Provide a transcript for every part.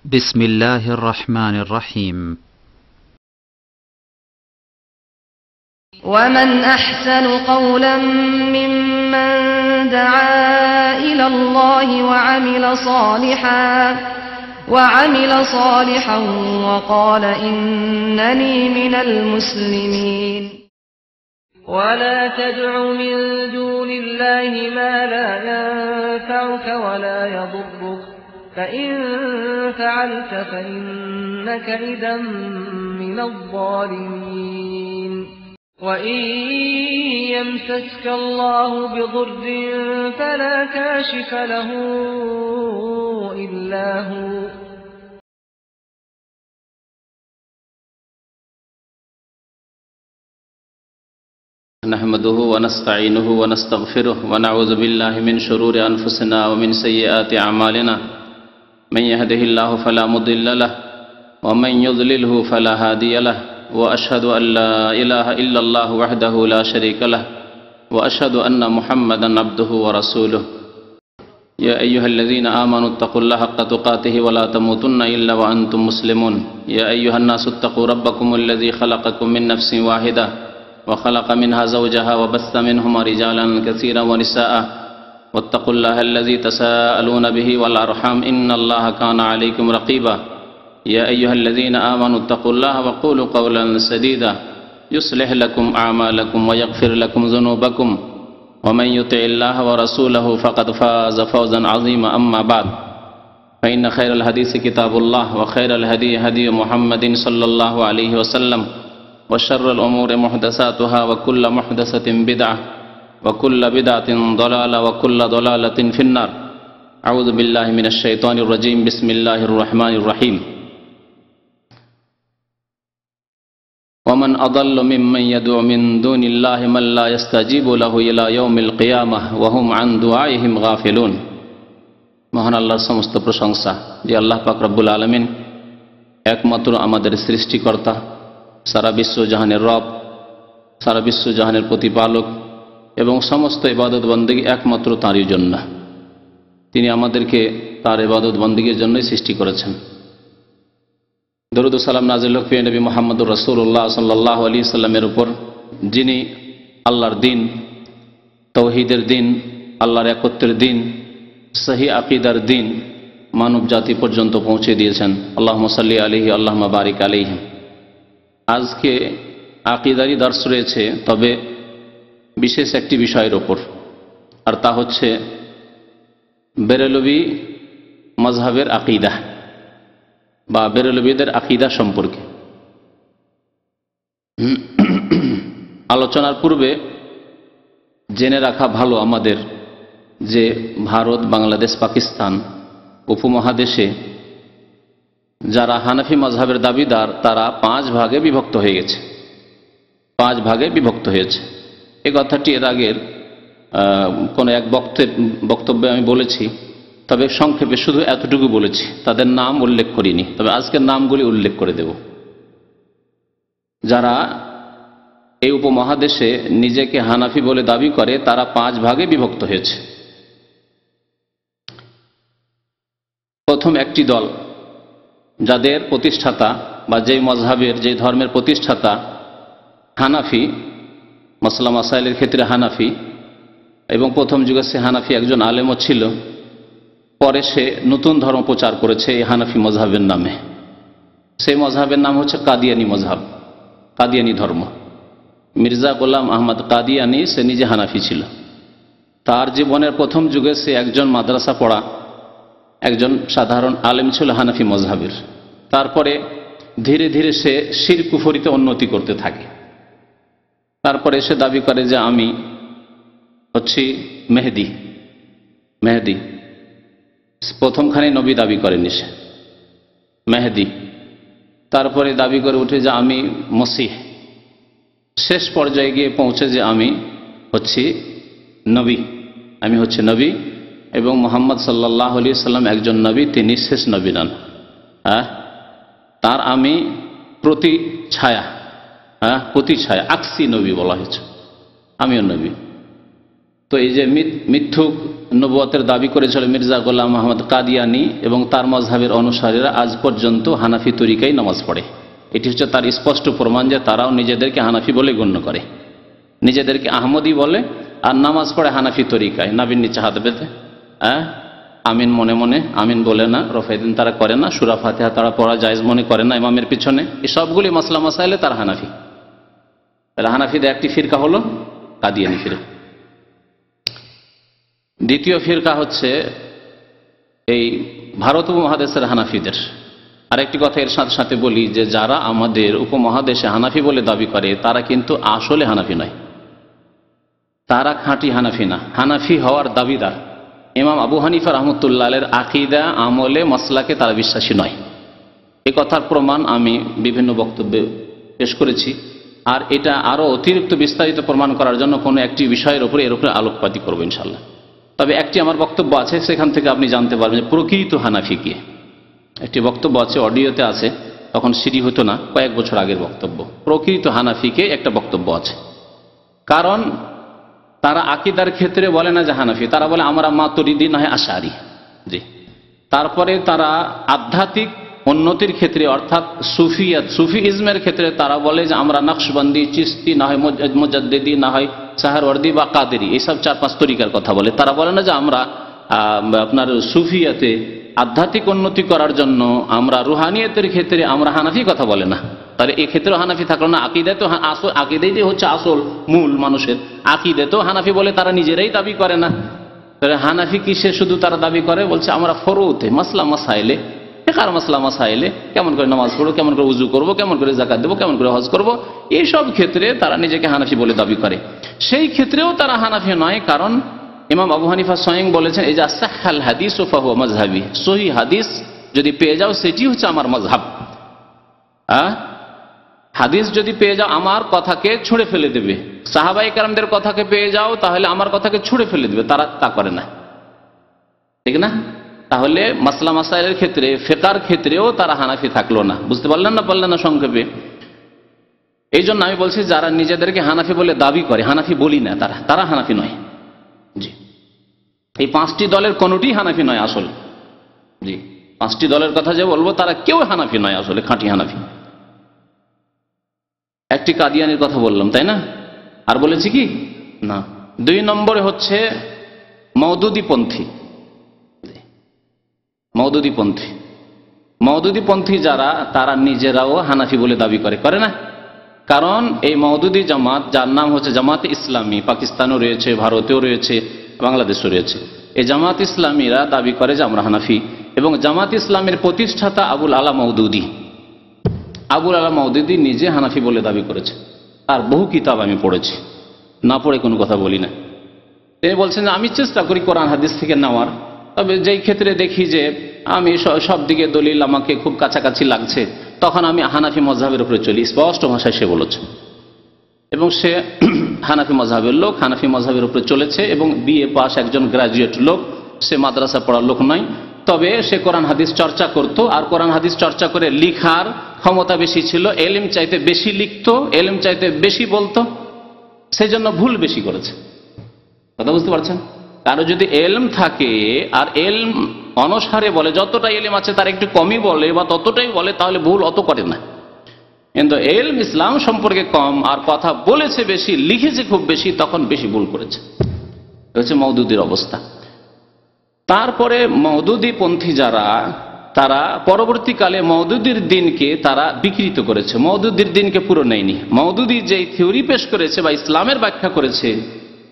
بسم الله الرحمن الرحيم. ومن أحسن قولا ممن دعا إلى الله وعمل صالحا وقال إنني من المسلمين. ولا تدع من دون الله ما لا ينفعك ولا يضرك فإن فعلت فإنك إذا من الظالمين. وإن يمسسك الله بضر فلا كاشف له إلا هو نحمده ونستعينه ونستغفره ونعوذ بالله من شرور أنفسنا ومن سيئات أعمالنا من يهده الله فلا مضل له ومن يضلله فلا هادي له وأشهد أن لا إله إلا الله وحده لا شريك له وأشهد أن محمدا عبده ورسوله. يا أيها الذين آمنوا اتقوا الله حق تقاته ولا تموتن إلا وأنتم مسلمون. يا أيها الناس اتقوا ربكم الذي خلقكم من نفس واحدة وخلق منها زوجها وبث منهما رجالا كثيرا ونساء واتقوا الله الذي تساءلون به والأرحام إن الله كان عليكم رقيبا. يا أيها الذين آمنوا اتقوا الله وقولوا قولا سديدا يصلح لكم أعمالكم ويغفر لكم ذنوبكم ومن يطع الله ورسوله فقد فاز فوزا عظيما. أما بعد فإن خير الحديث كتاب الله وخير الهدي هدي محمد صلى الله عليه وسلم وشر الأمور محدثاتها وكل محدثة بدعة وكل بدعة ضلالة وكل ضلالة في النار. أعوذ بالله من الشيطان الرجيم. بسم الله الرحمن الرحيم. ومن أضل ممن يدعو من دون الله من لا يستجيب له إلى يوم القيامة وهم عن دعائهم غافلون. মহান আল্লাহর সমস্ত প্রশংসা যে আল্লাহ পাক রব্বুল আলামিন একমাত্র আমাদের সৃষ্টিকর্তা, সারা বিশ্বজাহানের রব, সারা বিশ্বজাহানের প্রতিপালক এবং সমস্ত ইবাদত বন্দেগী একমাত্র তাঁরই জন্য। তিনি আমাদেরকে তার ইবাদত বন্দেগীর জন্যই সৃষ্টি করেছেন। দরুদ ও সালাম নাজিল হোক প্রিয় নবী মুহাম্মদুর রাসূলুল্লাহ সাল্লাল্লাহু আলাইহি সাল্লামের উপর, যিনি আল্লাহর দিন, তাওহীদের দিন, আল্লাহর একত্বের দিন, সহি আকীদার দিন মানব জাতি পর্যন্ত পৌঁছে দিয়েছেন। আল্লাহুম্মা সাল্লি আলাইহি আল্লাহুম্মা বারিক আলাইহি। আজকে আকীদারি দর্স রয়েছে, তবে বিশেষ একটি বিষয়ের ওপর, আর তা হচ্ছে বেরেলভী মাজহাবের আকীদা বা বেরেলভীদের আকীদা সম্পর্কে। আলোচনার পূর্বে জেনে রাখা ভালো আমাদের যে ভারত, বাংলাদেশ, পাকিস্তান উপমহাদেশে যারা হানাফি মাজহাবের দাবিদার তারা 5 ভাগে বিভক্ত হয়ে গেছে। 5 ভাগে বিভক্ত হয়েছে। এই কথাটি এর আগের কোনো এক বক্তব্যে আমি বলেছি, তবে সংক্ষেপে শুধু এতটুকু বলেছি, তাদের নাম উল্লেখ করিনি। তবে আজকের নামগুলি উল্লেখ করে দেব। যারা এই উপমহাদেশে নিজেকে হানাফি বলে দাবি করে তারা 5 ভাগে বিভক্ত হয়েছে। প্রথম একটি দল, যাদের প্রতিষ্ঠাতা বা যেই মজহাবের, যে ধর্মের প্রতিষ্ঠাতা হানাফি, মাসলা মাসাইলের ক্ষেত্রে হানাফি, এবং প্রথম যুগে সে হানাফি একজন আলেমও ছিল। পরে সে নতুন ধর্ম প্রচার করেছে এই হানাফি মজহাবের নামে। সেই মজহাবের নাম হচ্ছে কাদিয়ানি মজহাব, কাদিয়ানি ধর্ম। মির্জা গোলাম আহমদ কাদিয়ানি, সে নিজে হানাফি ছিল। তার জীবনের প্রথম যুগে সে একজন মাদ্রাসা পড়া একজন সাধারণ আলেম ছিল হানাফি মজহাবের। তারপরে ধীরে ধীরে সে শিরক কুফরিতে উন্নতি করতে থাকে। তারপরে সে দাবি করে যে আমি হচ্ছি মেহেদি। প্রথমখানে নবী দাবি করেনি সে, মেহেদি। তারপরে দাবি করে উঠে যে আমি মসিহ। শেষ পর্যায়ে গিয়ে পৌঁছে যে আমি হচ্ছি নবী, এবং মুহাম্মদ সাল্লাল্লাহু আলাইহি সাল্লাম একজন নবী, তিনি শেষ নবী নন। তার আমি প্রতিছায়া, আকসি নবী বলা হয়েছে, আমিও নবী। তো এই যে মিথ্যুক নবুয়তের দাবি করেছিল মির্জা গোলাম আহমদ কাদিয়ানি এবং তার মজহাবের অনুসারীরা আজ পর্যন্ত হানাফি তরিকায় নামাজ পড়ে। এটি হচ্ছে তার স্পষ্ট প্রমাণ যে তারাও নিজেদেরকে হানাফি বলে গণ্য করে, নিজেদেরকে আহমদি বলে আর নামাজ পড়ে হানাফি তরিকায়। নাবির নিচে হাত বেঁধে আমিন মনে মনে আমিন বলে না, রফায়দিন তারা করে না, সূরা ফাতিহা তারা পড়া জায়েজ মনে করে না ইমামের পিছনে। এই সবগুলি মাসলা মাসাইলে তারা হানাফি। তাহলে হানাফিদের একটি ফিরকা হলো কাদিয়ানি ফিরকা। দ্বিতীয় ফিরকা হচ্ছে এই ভারত উপমহাদেশের হানাফিদের। আরেকটি কথা এর সাথে সাথে বলি যে যারা আমাদের উপমহাদেশে হানাফি বলে দাবি করে তারা কিন্তু আসলে হানাফি নয়, তারা খাঁটি হানাফি না, হানাফি হওয়ার দাবিদার। ইমাম আবু হানিফা রহমতুল্লাহের আকীদা আমলে মাসলাকে তারা বিশ্বাসী নয়। এই কথার প্রমাণ আমি বিভিন্ন বক্তব্যে পেশ করেছি, আর এটা আরও অতিরিক্ত বিস্তারিত প্রমাণ করার জন্য কোনো একটি বিষয়ের উপরে এর উপরে আলোকপাতই করবো ইনশাল্লাহ। তবে একটি আমার বক্তব্য আছে, সেখান থেকে আপনি জানতে পারবেন যে প্রকৃত হানাফি কি। একটি বক্তব্য আছে, অডিওতে আছে, তখন সিডি হতো না, কয়েক বছর আগের বক্তব্য। প্রকৃত হানাফিকে একটা বক্তব্য আছে, কারণ তারা আকীদার ক্ষেত্রে বলে না যে হানাফি, তারা বলে আমরা মাতুরিদি নয় আশারি। জি, তারপরে তারা আধ্যাত্মিক উন্নতির ক্ষেত্রে অর্থাৎ সুফি ইজমের ক্ষেত্রে তারা বলে যে আমরা নকশবন্দি, চিস্তি, না হয় মুজাদ্দিদি, না হয় সাহারওয়ার্দি বা কাদেরি, এইসব 4-5 তরিকার কথা বলে। তারা বলে না যে আমরা আপনার সুফিয়াতে আধ্যাত্মিক উন্নতি করার জন্য আমরা রুহানিয়তের ক্ষেত্রে আমরা হানাফি কথা বলে না। তাহলে এই ক্ষেত্রেও হানাফি থাকলো না। আকীদায় তো আকীদাই হচ্ছে আসল মূল মানুষের, আকীদায় তো হানাফি বলে তারা নিজেরাই দাবি করে না। তাহলে হানাফি কিসে শুধু তারা দাবি করে? বলছে আমরা ফরউতে মাসলা মাসাইলে, ফিকহার মাসলা মাসাইলে, কেমন করে নামাজ পড়বো, কেমন করে উজু করবো, কেমন করে যাকাত দেবো, কেমন করে হজ করবো, এইসব ক্ষেত্রে তারা নিজেকে হানাফি বলে দাবি করে। সেই ক্ষেত্রেও তারা হানাফি নয়, কারণ ইমাম আবু হানিফা স্বয়ং বলেছেন এই যে সাহহাল হাদিস ও ফাহুয়া মাজহাবি, সহিহ হাদিস যদি পেয়ে যাও সেটি হচ্ছে আমার মাজহাব। হাদিস যদি পেয়ে যাও আমার কথাকে ছুঁড়ে ফেলে দেবে, সাহাবায়ে কেরামদের কথাকে পেয়ে যাও তাহলে আমার কথাকে ছুঁড়ে ফেলে দেবে, তারা তা করে না, ঠিক না? তাহলে মাসলা মাসাইলের ক্ষেত্রে, ফিকহার ক্ষেত্রেও তারা হানাফি থাকলো না। বুঝতে পারলেন না? পারলেন না সংক্ষেপে? এই জন্য আমি বলছি যারা নিজেদেরকে হানাফি বলে দাবি করে, হানাফি বলি না, তারা হানাফি নয়। জি, এই 5টি দলের কোনটি হানাফি নয় আসল। জি, 5টি দলের কথা যে বলবো তারা কেউ হানাফি নয় আসলে, খাঁটি হানাফি। একটি কাদিয়ানির কথা বললাম, তাই না? আর বলেছি কি না? 2 নম্বরে হচ্ছে মওদুদীপন্থী। মওদুদীপন্থী যারা, তারা নিজেরাও হানাফি বলে দাবি করে না? কারণ এই মওদুদী জামাত, যার নাম হচ্ছে জামাতে ইসলামী, পাকিস্তানেও রয়েছে, ভারতেও রয়েছে, বাংলাদেশেও রয়েছে, এই জামাত ইসলামীরা দাবি করে যে আমরা হানাফি। এবং জামাত ইসলামের প্রতিষ্ঠাতা আবুল আলা মওদুদী নিজে হানাফি বলে দাবি করেছে। আর বহু কিতাব আমি পড়েছি, না পড়ে কোনো কথা বলি না। তিনি বলছেন যে আমি চেষ্টা করি কোরআন হাদিস থেকে নেওয়ার, তবে যেই ক্ষেত্রে দেখি যে আমি সব দিকে দলিল আমাকে খুব কাছাকাছি লাগছে, তখন আমি হানাফি মজহাবের উপরে চলি। স্পষ্ট ভাষায় সে বলেছে, এবং সে হানাফি মজহাবের লোক, হানাফি মজহাবের উপরে চলেছে, এবং বিএ পাস একজন গ্রাজুয়েট লোক, সে মাদ্রাসা পড়ার লোক নয়। তবে সে কোরআন হাদিস চর্চা করত, আর কোরআন হাদিস চর্চা করে লিখার ক্ষমতা বেশি ছিল, এলিম চাইতে বেশি লিখতো, এলিম চাইতে বেশি বলতো, সেই জন্য ভুল বেশি করেছে। কথা বুঝতে পারছেন? কারো যদি এলম থাকে আর এলম অনুসারে বলে, যতটা এলিম আছে তার একটু কমই বলে বা ততটাই বলে, তাহলে ভুল অত করে না। কিন্তু এলম ইসলাম সম্পর্কে কম আর কথা বলেছে বেশি, লিখেছে খুব বেশি, তখন বেশি ভুল করেছে। হচ্ছে মওদুদির অবস্থা। তারপরে মওদুদীপন্থী যারা, তারা পরবর্তীকালে মওদুদির দিনকে তারা বিকৃত করেছে, মওদুদির দিনকে পুরো নেয়নি। মওদুদি যেই থিওরি পেশ করেছে বা ইসলামের ব্যাখ্যা করেছে,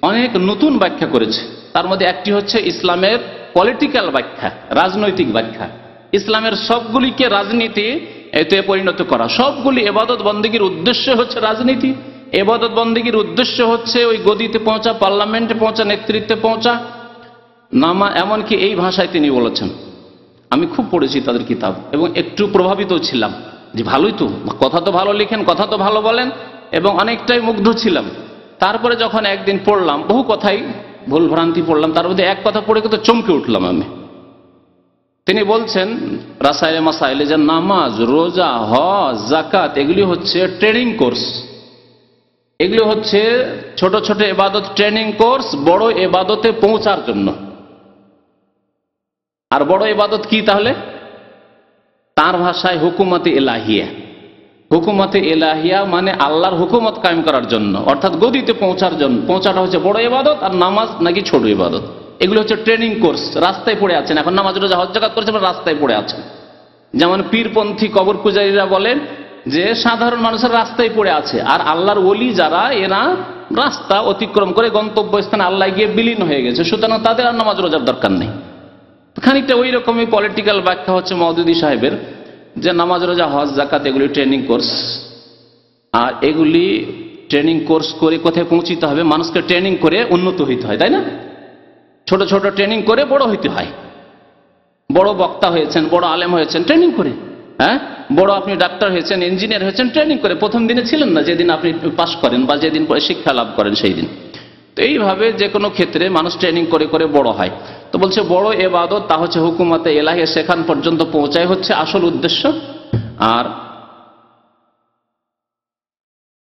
অনেক নতুন ব্যাখ্যা করেছে। তার মধ্যে একটি হচ্ছে ইসলামের পলিটিক্যাল ব্যাখ্যা, রাজনৈতিক ব্যাখ্যা। ইসলামের সবগুলিকে রাজনীতি এতে পরিণত করা, সবগুলি ইবাদত বন্দেগীর উদ্দেশ্য হচ্ছে রাজনীতি, ইবাদত বন্দেগীর উদ্দেশ্য হচ্ছে ওই গদিতে পৌঁছা, পার্লামেন্টে পৌঁছা, নেতৃত্বে পৌঁছা, নামা। এমনকি এই ভাষায় তিনি বলেছেন। আমি খুব পড়েছি তাদের কিতাব এবং একটু প্রভাবিত ছিলাম যে ভালোই তো, কথা তো ভালো লিখেন, কথা তো ভালো বলেন, এবং অনেকটাই মুগ্ধ ছিলাম। তারপরে যখন একদিন পড়লাম, বহু কথাই ভুলভ্রান্তি পড়লাম, তার মধ্যে এক কথা পড়ে কিন্তু চমকে উঠলাম আমি। তিনি বলছেন রাসাইলে মাসাইলে যে নামাজ, রোজা, হজ, যাকাত এগুলি হচ্ছে ট্রেনিং কোর্স, এগুলি হচ্ছে ছোট ছোট ইবাদত ট্রেনিং কোর্স বড় ইবাদতে পৌঁছার জন্য। আর বড় ইবাদত কি তাহলে? তার ভাষায় হুকুমতে ইলাহিয়া। হুকুমতে ইলাহিয়া মানে আল্লাহর হুকুমত কায়েম করার জন্য, অর্থাৎ গদিতে পৌঁছাটা হচ্ছে বড় ইবাদত, আর নামাজ নাকি ছোট ইবাদত। এগুলো হচ্ছে ট্রেনিং কোর্স। রাস্তায় পড়ে আছেন এখন, নামাজ রোজা হজ যাকাত করেছেন, রাস্তায় পড়ে আছেন। যেমন পীরপন্থী কবর পূজারীরা বলেন যে সাধারণ মানুষের রাস্তায় পড়ে আছে, আর আল্লাহর ওলি যারা এরা রাস্তা অতিক্রম করে গন্তব্যস্থানে আল্লাহ গিয়ে বিলীন হয়ে গেছে, সুতরাং তাদের আর নামাজ রোজার দরকার নেই। খানিকটা ওই রকমই পলিটিক্যাল ব্যাখ্যা হচ্ছে মওদুদী সাহেবের, যে নামাজ রোজা হজ যাকাত এগুলি ট্রেনিং কোর্স, আর এগুলি ট্রেনিং কোর্স করে কোথায় পৌঁছিতে হবে? মানুষকে ট্রেনিং করে উন্নত হইতে হয়, তাই না? ছোট ছোট ট্রেনিং করে বড় হইতে হয়। বড় বক্তা হয়েছেন, বড় আলেম হয়েছেন ট্রেনিং করে, হ্যাঁ, বড় আপনি ডাক্তার হয়েছেন, ইঞ্জিনিয়ার হয়েছেন ট্রেনিং করে। প্রথম দিনে ছিলেন না, যেদিন আপনি পাস করেন বা যেদিন শিক্ষা লাভ করেন সেই দিন। তো এইভাবে যে কোনো ক্ষেত্রে মানুষ ট্রেনিং করে করে বড় হয়। তো বলছে বড় ইবাদত তা হচ্ছে হুকুমতে ইলাহিয়া, সেখান পর্যন্ত পৌঁছায় হচ্ছে আসল উদ্দেশ্য। আর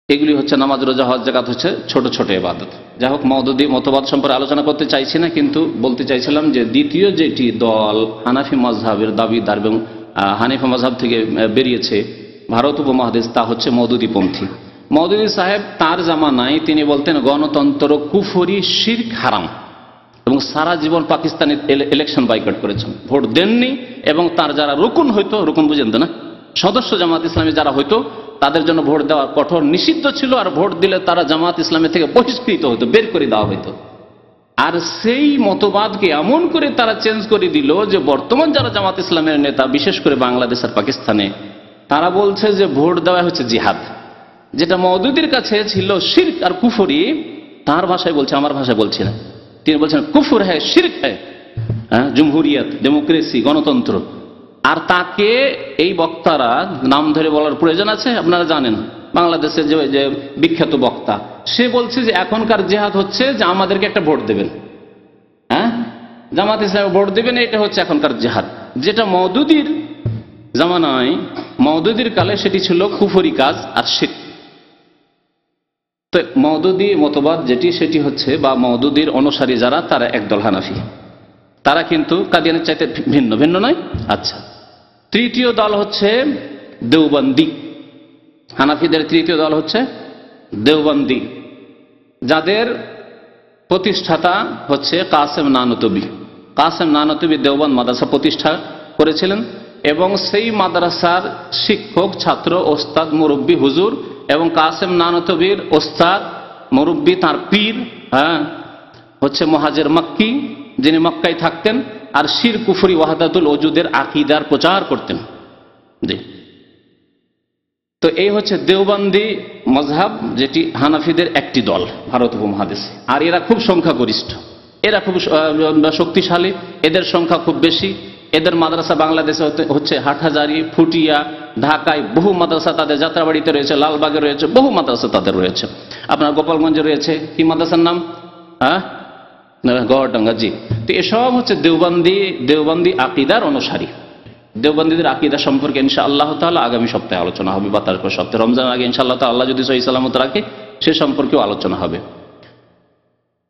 এগুলি হচ্ছে নামাজ রোজা হজ যাকাত হচ্ছে ছোট ছোট ইবাদত। যাই হোক, মওদুদী মতবাদ সম্পর্কে আলোচনা করতে চাইছি না, কিন্তু বলতে চাইছিলাম যে দ্বিতীয় যেটি দল হানাফি মাজহাবের দাবিদার এবং হানিফা মাজহাব থেকে বেরিয়েছে ভারত উপমহাদেশ, তা হচ্ছে মওদুদীপন্থী। মওদুদী সাহেব তার জামানায় তিনি বলতেন গণতন্ত্র কুফরি, শিরক, হারাম, এবং সারা জীবন পাকিস্তানের ইলেকশন বয়কট করেছেন, ভোট দেননি। এবং তার যারা রুকুন হইতো, রুকুন বুঝেন তো না, সদস্য জামাত ইসলামী যারা হইতো তাদের জন্য ভোট দেওয়া কঠোর নিষিদ্ধ ছিল, আর ভোট দিলে তারা জামাত ইসলামী থেকে বহিষ্কৃত হতো, বের করে দেওয়া হইতো। আর সেই মতবাদকে এমন করে তারা চেঞ্জ করে দিল যে বর্তমান যারা জামাত ইসলামের নেতা, বিশেষ করে বাংলাদেশ আর পাকিস্তানে, তারা বলছে যে ভোট দেওয়া হচ্ছে জিহাদ। যেটা মওদুদীর কাছে ছিল শিরক আর কুফরি, তার ভাষায় বলছে, আমার ভাষায় বলছি না, তিনি বলছেন কুফর হ্যায়, শিরক হ্যায়, জমহুরিয়ত, ডেমোক্রেসি, গণতন্ত্র। আর তাকে এই বক্তারা নাম ধরে বলার প্রয়োজন আছে? আপনারা জানেন বাংলাদেশের যে বিখ্যাত বক্তা, সে বলছে যে এখনকার জিহাদ হচ্ছে যে আমাদেরকে একটা ভোট দেবেন, হ্যাঁ, জামাত ইসলামে ভোট দেবেন, এটা হচ্ছে এখনকার জিহাদ। যেটা মওদুদীর জামানায়, মওদুদীর কালে সেটি ছিল কুফরি কাজ আর শিরক। তো মওদুদী মতবাদ যেটি, সেটি হচ্ছে, বা মওদুদীর অনুসারী যারা, তারা একদল হানাফি। তারা কিন্তু কাদিয়ানের চাইতে ভিন্ন, ভিন্ন নয়। আচ্ছা, তৃতীয় দল হচ্ছে দেওবন্দি। হানাফিদের তৃতীয় দল হচ্ছে দেওবন্দি, যাদের প্রতিষ্ঠাতা হচ্ছে কাসেম নানতবী। কাসেম নানতবী দেওবন্দ মাদ্রাসা প্রতিষ্ঠা করেছিলেন, এবং সেই মাদ্রাসার শিক্ষক, ছাত্র, ওস্তাদ, মুরব্বী, হুজুর, এবং কাসেম নানতবীর ওস্তাদ, মুরব্বী, তার পীর, হ্যাঁ, হচ্ছে মুহাজির মক্কি, যিনি মক্কায় থাকতেন, আর শির, কুফরি, ওয়াহদাতুল ওজুদের আকীদার প্রচার করতেন। জি, তো এই হচ্ছে দেওবন্দি মজহাব, যেটি হানাফিদের একটি দল ভারত উপমহাদেশে। আর এরা খুব সংখ্যাগরিষ্ঠ, এরা খুব শক্তিশালী, এদের সংখ্যা খুব বেশি। এদের মাদ্রাসা বাংলাদেশে হচ্ছে হাটহাজারী, ফুটিয়া, ঢাকায় বহু মাদ্রাসা তাদের, যাত্রাবাড়িতে রয়েছে, লালবাগে রয়েছে, বহু মাদ্রাসা তাদের রয়েছে। আপনার গোপালগঞ্জে রয়েছে, কি মাদ্রাসার নাম? হ্যাঁ, গড়ডাঙ্গা। জি, তো এসব হচ্ছে দেওবন্দি আকীদার অনুসারী। দেওবন্দীদের আকীদা সম্পর্কে ইনশাআল্লাহ তাআলা আগামী সপ্তাহে আলোচনা হবে, বা তারপর সপ্তাহে, রমজান আগে ইনশাআল্লাহ তাআলা আল্লাহ যদি সহি সালামত রাখে, সে সম্পর্কেও আলোচনা হবে।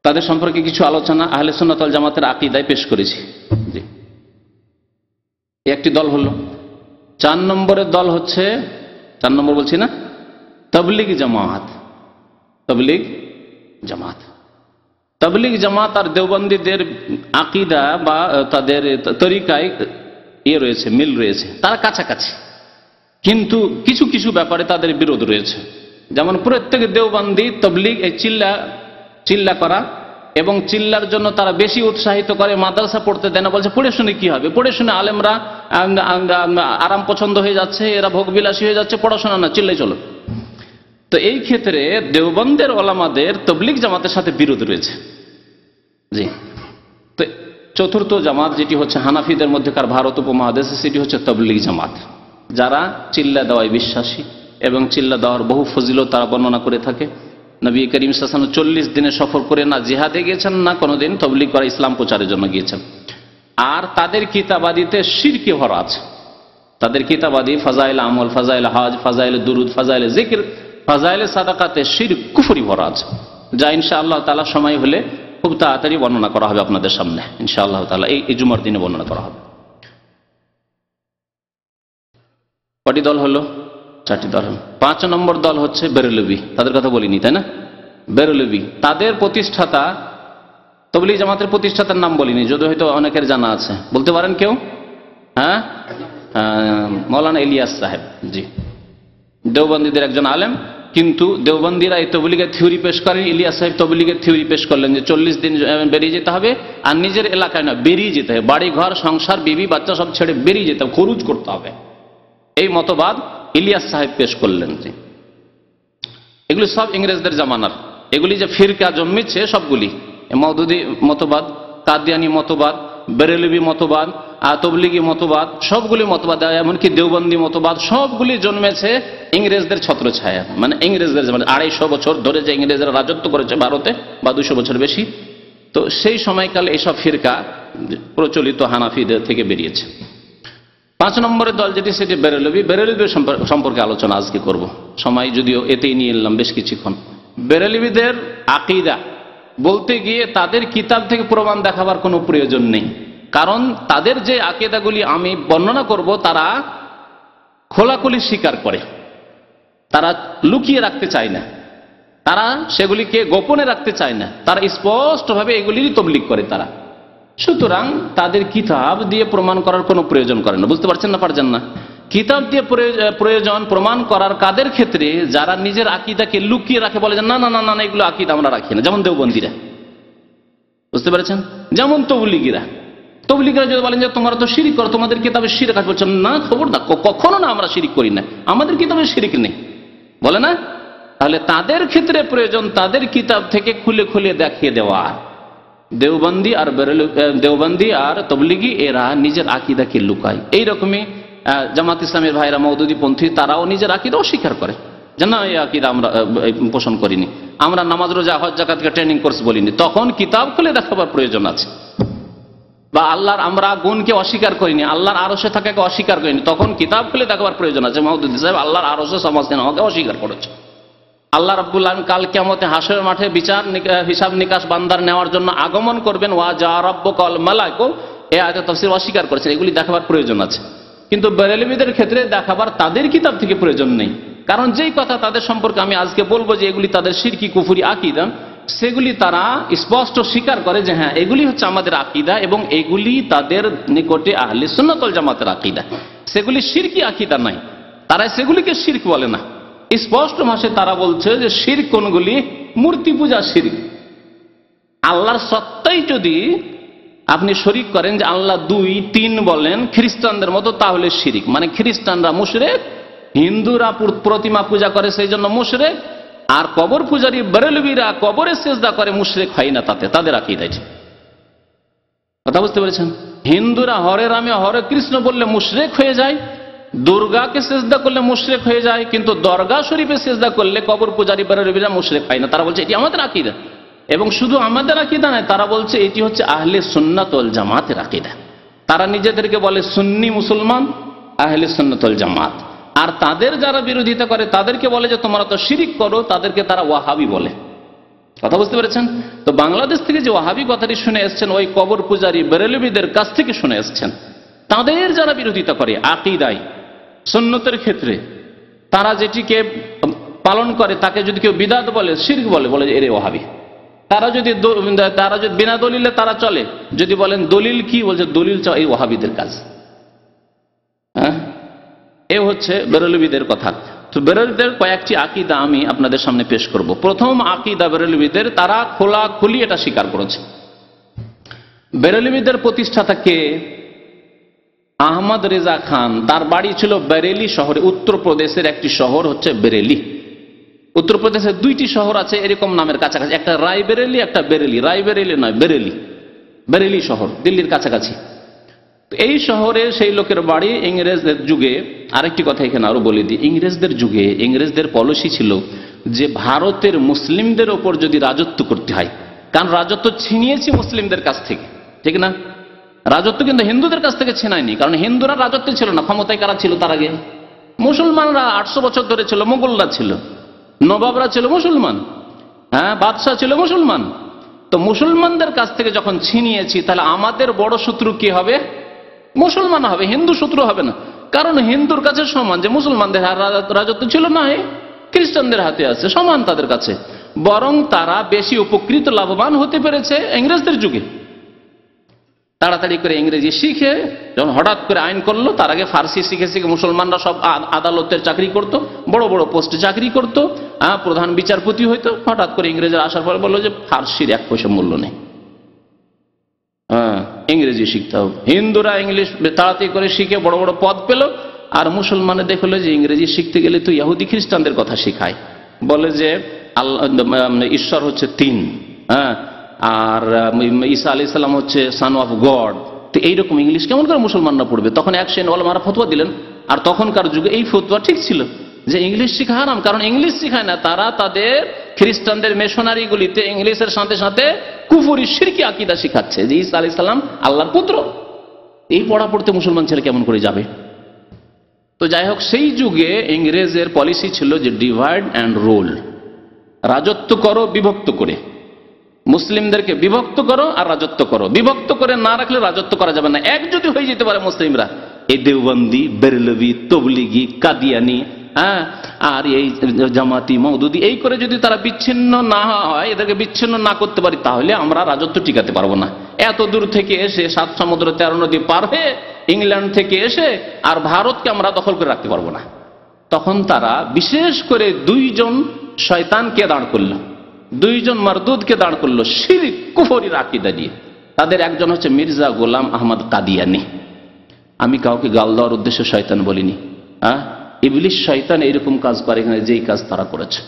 তাদের সম্পর্কে কিছু আলোচনা আহলে সুন্নাত ওয়াল জামাতের আকীদায় পেশ করেছি। জি, একটি দল হলো। 4 নম্বরের দল হচ্ছে, 4 নম্বর বলছি না, তাবলীগ জামাত। তাবলীগ জামাত, তাবলীগ জামাত আর দেওবন্দীদের আকীদা বা তাদের তরিকায় রয়েছে, মিল রয়েছে, তারা কাছাকাছি, কিন্তু কিছু কিছু ব্যাপারে তাদের বিরোধ রয়েছে। যেমন প্রত্যেক দেওবন্দি তাবলীগ এই চিল্লা করা, এবং চিল্লার জন্য তারা বেশি উৎসাহিত করে, মাদ্রাসা পড়তে দেয় না, বলছে পড়ে শুনে কি হবে, পড়ে শুনে আলেমরা আরাম পছন্দ হয়ে যাচ্ছে, এরা ভোগবিলাসী হয়ে যাচ্ছে, পড়াশোনা না, চিল্লাই চলো। তো এই ক্ষেত্রে দেওবন্দের ওলামাদের তাবলীগ জামাতের সাথে বিরোধ রয়েছে। জি, তো চতুর্থ জামাত যেটি হচ্ছে হানাফিদের মধ্যেকার ভারত উপমহাদেশে, সেটি হচ্ছে তাবলীগ জামাত, যারা চিল্লা দেওয়ায় বিশ্বাসী, এবং চিল্লা দেওয়ার বহু ফজিলত তারা বর্ণনা করে থাকে। নবী করিম সাল্লাল্লাহু আলাইহি ওয়াসাল্লাম 40 দিনে সফর করে না জিহাদে গিয়েছেন, না কোনোদিন তাবলীগ করা, ইসলাম প্রচারের জন্য গিয়েছেন। আর তাদের কিতাবাদিতে শিরকে ভরা আছে। তাদের কিতাবাদি ফাজাইল আমল, ফাজাইল হজ, ফাজাইল দুরুদ, ফাজাইল জিকির, ফাজাইল সাদাকাতে শিরক, কুফরি ভরা আছে, যা ইনশাআল্লাহ তাআলা সময় হলে খুব তাড়াতাড়ি বর্ণনা করা হবে আপনাদের সামনে ইনশাআল্লাহ তাআলা। এই জুমার দিনে বর্ণনা করা হবে। কটি দল হলো? 4টি দল হলো। 5 নম্বর দল হচ্ছে বেরেলভি। তাদের কথা বলিনি, তাই না? বেরেলভি, তাদের প্রতিষ্ঠাতা, তাবলীগ জামাতের প্রতিষ্ঠাতার নাম বলিনি, যদি হয়তো অনেকের জানা আছে, বলতে পারেন কেউ? হ্যাঁ, মৌলানা ইলিয়াস সাহেব। জি, দেওবন্দীদের একজন আলেম, কিন্তু দেওবন্দীরা এই তবলীগের থিওরি পেশ করেন। ইলিয়াস সাহেব তবলীগের থিওরি পেশ করলেন যে 40 দিন বেরিয়ে যেতে হবে, আর নিজের এলাকায় না, বেরিয়ে যেতে হবে, বাড়ি ঘর সংসার বিবি বাচ্চা সব ছেড়ে বেরিয়ে যেতে হবে, খরুজ করতে হবে। এই মতবাদ ইলিয়াস সাহেব পেশ করলেন। জি, এগুলি সব ইংরেজদের জামানার। এগুলি যে ফিরকা জন্মেছে সবগুলি, মওদুদি মতবাদ, কাদিয়ানি মতবাদ, বেরেলভি মতবাদ, তবলিগি মতবাদ, সবগুলি মতবাদ, এমনকি দেওবন্দি মতবাদ, সবগুলি জন্মেছে ইংরেজদের ছত্রছায়া। মানে ইংরেজদের, মানে 250 বছর ধরে যে ইংরেজরা রাজত্ব করেছে ভারতে, বা 200 বছর বেশি, তো সেই সময়কালে এইসব ফিরকা প্রচলিত হানাফিদের থেকে বেরিয়েছে। 5 নম্বরের দল যেটি, সেটি বেরেলভি। বেরেলভি সম্পর্কে আলোচনা আজকে করব, সময় যদিও এতেই নিয়ে এলাম বেশ কিছুক্ষণ। বেরেলভিদের আকীদা বলতে গিয়ে তাদের কিতাব থেকে প্রমাণ দেখাবার কোনো প্রয়োজন নেই, কারণ তাদের যে আকীদাগুলি আমি বর্ণনা করব তারা খোলাখুলি স্বীকার করে, তারা লুকিয়ে রাখতে চায় না, তারা সেগুলিকে গোপনে রাখতে চায় না, তারা স্পষ্টভাবে এগুলিরই তবলিগ করে তারা। সুতরাং তাদের কিতাব দিয়ে প্রমাণ করার কোনো প্রয়োজন করে না। বুঝতে পারছেন না? পারছেন না? কিতাব দিয়ে প্রয়োজন প্রমাণ করার কাদের ক্ষেত্রে? যারা নিজের আকীদাকে লুকিয়ে রাখে, বলে যে না না না না, এগুলো আকীদা আমরা রাখি না, যেমন দেওবন্দীরা। বুঝতে পেরেছেন? যেমন তবলিগীরা যদি বলেন যে তোমরা তো শিরিক করো, তোমাদের কিতাবে শিরিক আছে, বলছেন না, খবর না, কখনো না, আমরা শিরিক করি না, আমাদের কিতাবে শিরিক নেই, বলে না? তাহলে তাদের ক্ষেত্রে প্রয়োজন তাদের কিতাব থেকে খুলে খুলে দেখিয়ে দেওয়া। দেওবন্দি আর তবলিগি এরা নিজের আকীদাকে লুকায়। এইরকমই জামাত ইসলামের ভাইরা, মওদুদি পন্থী, তারাও নিজের আকীদা অস্বীকার করে যে না, এই আকীদা আমরা পোষণ করিনি, আমরা নামাজ রোজা হজ যাকাতকে ট্রেনিং কোর্স বলিনি। তখন কিতাব খুলে দেখাবার প্রয়োজন আছে। বা আল্লাহর আমরা গুণকে অস্বীকার করিনি, আল্লাহর আরশে থাকাকে অস্বীকার করিনি, তখন কিতাব খুলে দেখাবার প্রয়োজন আছে। মওদুদি সাহেব আল্লাহর আরশে সমাজকে আমাকে অস্বীকার করেছে। আল্লাহ রাব্বুল আলামিন কাল কিয়ামতে হাশরের মাঠে বিচার হিসাব নিকাশ বান্দার নেওয়ার জন্য আগমন করবেন, ওয়া জা রাব্বুকা ওয়াল মালাইকা, এই আয়াতের তাফসীর অস্বীকার করেছেন। এগুলি দেখাবার প্রয়োজন আছে, কিন্তু বেরেলভিদের ক্ষেত্রে দেখাবার তাদের কিতাব থেকে প্রয়োজন নেই। কারণ যেই কথা তাদের সম্পর্কে আমি আজকে বলবো যে এগুলি তাদের শিরকি কুফরি আকীদা, সেগুলি তারা স্পষ্ট স্বীকার করে যে হ্যাঁ, এগুলি হচ্ছে আমাদের আকীদা এবং এগুলি তাদের নিকটে আহলে সুন্নাত ওয়াল জামাতের আকীদা। সেগুলি শিরকি আকীদা নাই, তারা সেগুলিকে শিরক বলে না। স্পষ্ট ভাষায় তারা বলছে যে শিরক কোনগুলি? মূর্তি পূজা শিরক। আল্লাহর সত্তাই যদি আপনি শরীক করেন, যে আল্লাহ 2, 3 বলেন খ্রিস্টানদের মতো, তাহলে শিরক। মানে খ্রিস্টানরা মুশরিক, হিন্দুরা প্রতিমা পূজা করে সেই জন্য মুশরিক, আর কবর পূজারী বেরেলভিরা কবরে সিজদা করে, মুশরিক হয় না তাতে, তাদের আকীদা। কথা বুঝতে পেরেছেন? হিন্দুরা হরে রামে হরে কৃষ্ণ বললে মুশরিক হয়ে যায়, দুর্গাকে সিজদা করলে মুশরিক হয়ে যায়, কিন্তু দরগা শরীফে সিজদা করলে কবর পূজারী বেরেলভিরা মুশরিক হয় না। তারা বলছে এটি আমাদের আকীদা, এবং শুধু আমাদের আকীদা নয়, তারা বলছে এটি হচ্ছে আহলে সুন্নাত ওয়াল জামাতের আকীদা। তারা নিজেদেরকে বলে সুন্নি মুসলমান, আহলে সুন্নাত ওয়াল জামাত। আর তাদের যারা বিরোধিতা করে তাদেরকে বলে যে তোমরা তো শিরিক করো, তাদেরকে তারা ওয়াহাবি বলে। কথা বুঝতে পেরেছেন? তো বাংলাদেশ থেকে যে ওয়াহাবি কথাটি শুনে এসছেন, ওই কবর পূজারী বেরেলভিদের কাছ থেকে শুনে এসছেন। তাদের যারা বিরোধিতা করে আকীদায় সুন্নতের ক্ষেত্রে, তারা যেটিকে পালন করে তাকে যদি কেউ বিদআত বলে, শিরক বলে, বলে এর ওয়াহাবি। তারা যদি বিনা দলিলে তারা চলে, যদি বলেন দলিল কি, বলছে দলিল চাও, এই ওয়াহাবিদের কাজ। হ্যাঁ, এ হচ্ছে বেরেলভিদের কথা। তো বেরেলভিদের কয়েকটি আকীদা আমি আপনাদের সামনে পেশ করব। প্রথম আকীদা বেরেলভিদের, তারা খোলাখুলি এটা স্বীকার করেছে। বেরেলভিদের প্রতিষ্ঠাতা কে? আহমদ রেজা খান। তার বাড়ি ছিল বেরেলি শহরে, উত্তরপ্রদেশের একটি শহর হচ্ছে বেরেলি। উত্তরপ্রদেশের 2টি শহর আছে এরকম নামের কাছাকাছি, একটা রায়বেরেলি, একটা বেরেলি। রায়বেরেলি নয়, বেরেলি, বেরেলি শহর দিল্লির কাছাকাছি। এই শহরে সেই লোকের বাড়ি। ইংরেজদের যুগে, আরেকটি কথা এখানে আরো বলে দিই, ইংরেজদের যুগে ইংরেজদের পলিসি ছিল যে ভারতের মুসলিমদের ওপর যদি রাজত্ব করতে হয়, কারণ রাজত্ব ছিনিয়েছি মুসলিমদের কাছ থেকে, ঠিক না? রাজত্ব কিন্তু হিন্দুদের কাছ থেকে ছিনায়নি, কারণ হিন্দুরা রাজত্ব ছিল না। ক্ষমতায় কারা ছিল তার আগে? মুসলমানরা 800 বছর ধরে ছিল, মোগলরা ছিল, নবাবরা ছিল মুসলমান, হ্যাঁ, বাদশাহ ছিল মুসলমান। তো মুসলমানদের কাছ থেকে যখন ছিনিয়েছি, তাহলে আমাদের বড় শত্রু কি হবে? মুসলমান হবে, হিন্দু শত্রু হবে না। কারণ হিন্দুর কাছে সমান, যে মুসলমানদের রাজত্ব ছিল না, খ্রিস্টানদের হাতে আছে, সমান তাদের কাছে। বরং তারা বেশি উপকৃত, লাভবান হতে পেরেছে ইংরেজদের যুগে। তাড়াতাড়ি করে ইংরেজি শিখে যখন হঠাৎ করে আইন করলো, তার আগে ফার্সি শিখে শিখে মুসলমানরা সব আদালতের চাকরি করত, বড় বড় পোস্টে চাকরি করত, প্রধান বিচারপতি হইতো। হঠাৎ করে ইংরেজরা আসার পর বললো যে ফার্সির এক পয়সা মূল্য নেই, ইংরেজি শিখতে হবে। হিন্দুরা ইংলিশ তাড়াতাড়ি করে শিখে বড় বড় পদ পেল, আর মুসলমানে দেখলো যে ইংরেজি শিখতে গেলে তো ইহুদি খ্রিস্টানদের কথা শেখায়, বলে যে আল্লাহ ঈশ্বর হচ্ছে তিন, আর ঈসা আলাইহিস সালাম হচ্ছে সান অফ গড। তো এইরকম ইংলিশ কেমন করে মুসলমানরা পড়বে? তখন এক শ্রেণী ওলামারা ফতোয়া দিলেন, আর তখনকার যুগে এই ফতোয়া ঠিক ছিল যে ইংলিশ শিখা হারাম। কারণ ইংলিশ শিখায় না, তারা তাদের খ্রিস্টানদের মিশনারিগুলিতে ইংলিশের সাথে সাথে কুফরি শিরকি আকীদা শিখাচ্ছে যে ঈসা আলাইহিস সালাম আল্লাহর পুত্র। এই পড়া পড়তে মুসলমান ছেলে কেমন করে যাবে? তো যাই হোক, সেই যুগে ইংরেজের পলিসি ছিল যে ডিভাইড অ্যান্ড রুল, রাজত্ব করো বিভক্ত করে, মুসলিমদেরকে বিভক্ত করো আর রাজত্ব করো। বিভক্ত করে না রাখলে রাজত্ব করা যাবে না। এক যদি হয়ে যেতে পারে মুসলিমরা, এই দেওবন্দি, বেরলভি, তবলিগি, কাদিয়ানি, আর এই জামাতি, মওদুদি, এই করে যদি তারা বিচ্ছিন্ন না হয়, এদেরকে বিচ্ছিন্ন না করতে পারি, তাহলে আমরা রাজত্ব টিকাতে পারবো না। এত দূর থেকে এসে 7 সমুদ্র 13 নদী পার হয়ে ইংল্যান্ড থেকে এসে আর ভারতকে আমরা দখল করে রাখতে পারবো না। তখন তারা বিশেষ করে 2 জন শয়তানকে দাঁড় করলো, 2 জন মারদুদকে দাঁড় করলো শিরক কুফরির আকীদা দিয়ে। তাদের একজন হচ্ছে মির্জা গোলাম আহমদ কাদিয়ানি। আমি কাউকে গাল দেওয়ার উদ্দেশ্যে শয়তান বলিনি, ইবলিশ শয়তান এইরকম কাজ করে, এখানে যেই কাজ তারা করেছে।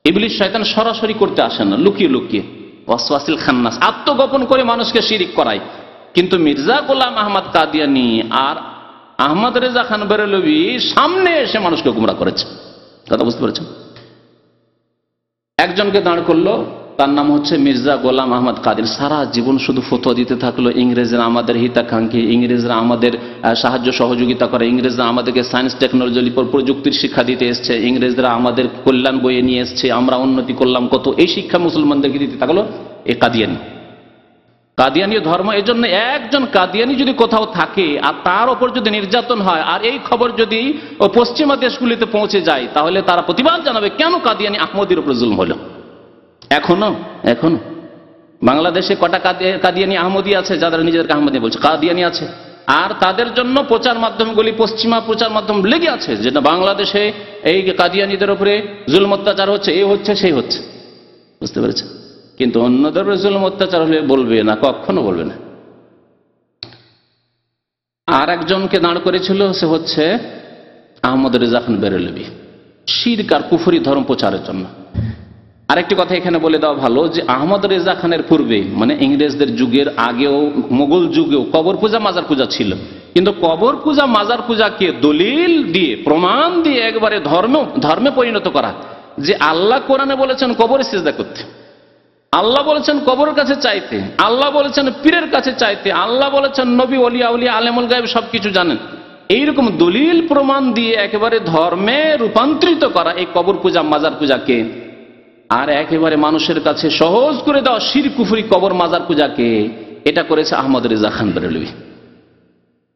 ইবলিশ শয়তান সরাসরি করতে আসে না, লুকিয়ে লুকিয়ে, ওয়াসওয়াসিল খান্নাস, আত্মগোপন করে মানুষকে শিরিক করায়। কিন্তু মির্জা গোলাম আহমদ কাদিয়ানি আর আহমদ রেজা খান বেরলভি সামনে এসে মানুষকে গুমরা করেছে। কথা বুঝতে পেরেছেন? একজনকে দাঁড় করলো, তার নাম হচ্ছে মির্জা গোলাম আহমদ কাদির। সারা জীবন শুধু ফতোয়া দিতে থাকলো, ইংরেজরা আমাদের হিতাকাঙ্ক্ষী, ইংরেজরা আমাদের সাহায্য সহযোগিতা করে, ইংরেজরা আমাদেরকে সায়েন্স টেকনোলজির উপর প্রযুক্তির শিক্ষা দিতে এসছে, ইংরেজরা আমাদের কল্যাণ বয়ে নিয়ে এসছে, আমরা উন্নতি করলাম কত, এই শিক্ষা মুসলমানদেরকে দিতে থাকলো এই কাদিয়ানি। কাদিয়ানি ধর্ম, এই জন্য একজন কাদিয়ানি যদি কোথাও থাকে আর তার ওপর যদি নির্যাতন হয়, আর এই খবর যদি পশ্চিমা দেশগুলিতে পৌঁছে যায়, তাহলে তারা প্রতিবাদ জানাবে কেন কাদিয়ানি আহমদির উপর জুলম হলো। এখনো বাংলাদেশে কটা কাদিয়ানি আহমদি আছে যারা নিজেদেরকে আহমদি বলছে? কাদিয়ানি আছে। আর তাদের জন্য প্রচার মাধ্যমগুলি, পশ্চিমা প্রচার মাধ্যম লেগে আছে যেটা বাংলাদেশে এই কাদিয়ানিদের উপরে জুলম অত্যাচার হচ্ছে, এই হচ্ছে সেই হচ্ছে। বুঝতে পেরেছে? কিন্তু অন্যদের উপরে জুলম অত্যাচার হলে বলবে না, কখনো বলবে না। আর একজনকে দাঁড় করেছিল, সে হচ্ছে আহমদ রেজা খান বেরলভি, শিরক আর কুফরি ধর্ম প্রচারের জন্য। আরেকটি কথা এখানে বলে দেওয়া ভালো যে আহমদ রেজা খানের পূর্বে, মানে ইংরেজদের যুগের আগেও, মোগল যুগেও কবর পূজা মাজার পূজা ছিল। কিন্তু কবর পূজা মাজার পূজাকে দলিল দিয়ে, প্রমাণ দিয়ে একবারে ধর্মে পরিণত করা, যে আল্লাহ কোরআনে বলেছেন কবরে সিজদা করতে, আল্লাহ বলেছেন কবরের কাছে চাইতে, আল্লাহ বলেছেন পীরের কাছে চাইতে, আল্লাহ বলেছেন নবী, ওলি, আউলিয়া, আলেমুল গায়ব সবকিছু জানেন, এইরকম দলিল প্রমাণ দিয়ে একেবারে ধর্মে রূপান্তরিত করা এই কবর পূজা মাজার পূজাকে, আর একেবারে মানুষের কাছে সহজ করে দেওয়া শিরক কুফরি কবর মাজার পূজাকে, এটা করেছে আহমদ রেজা খান বেরলভি।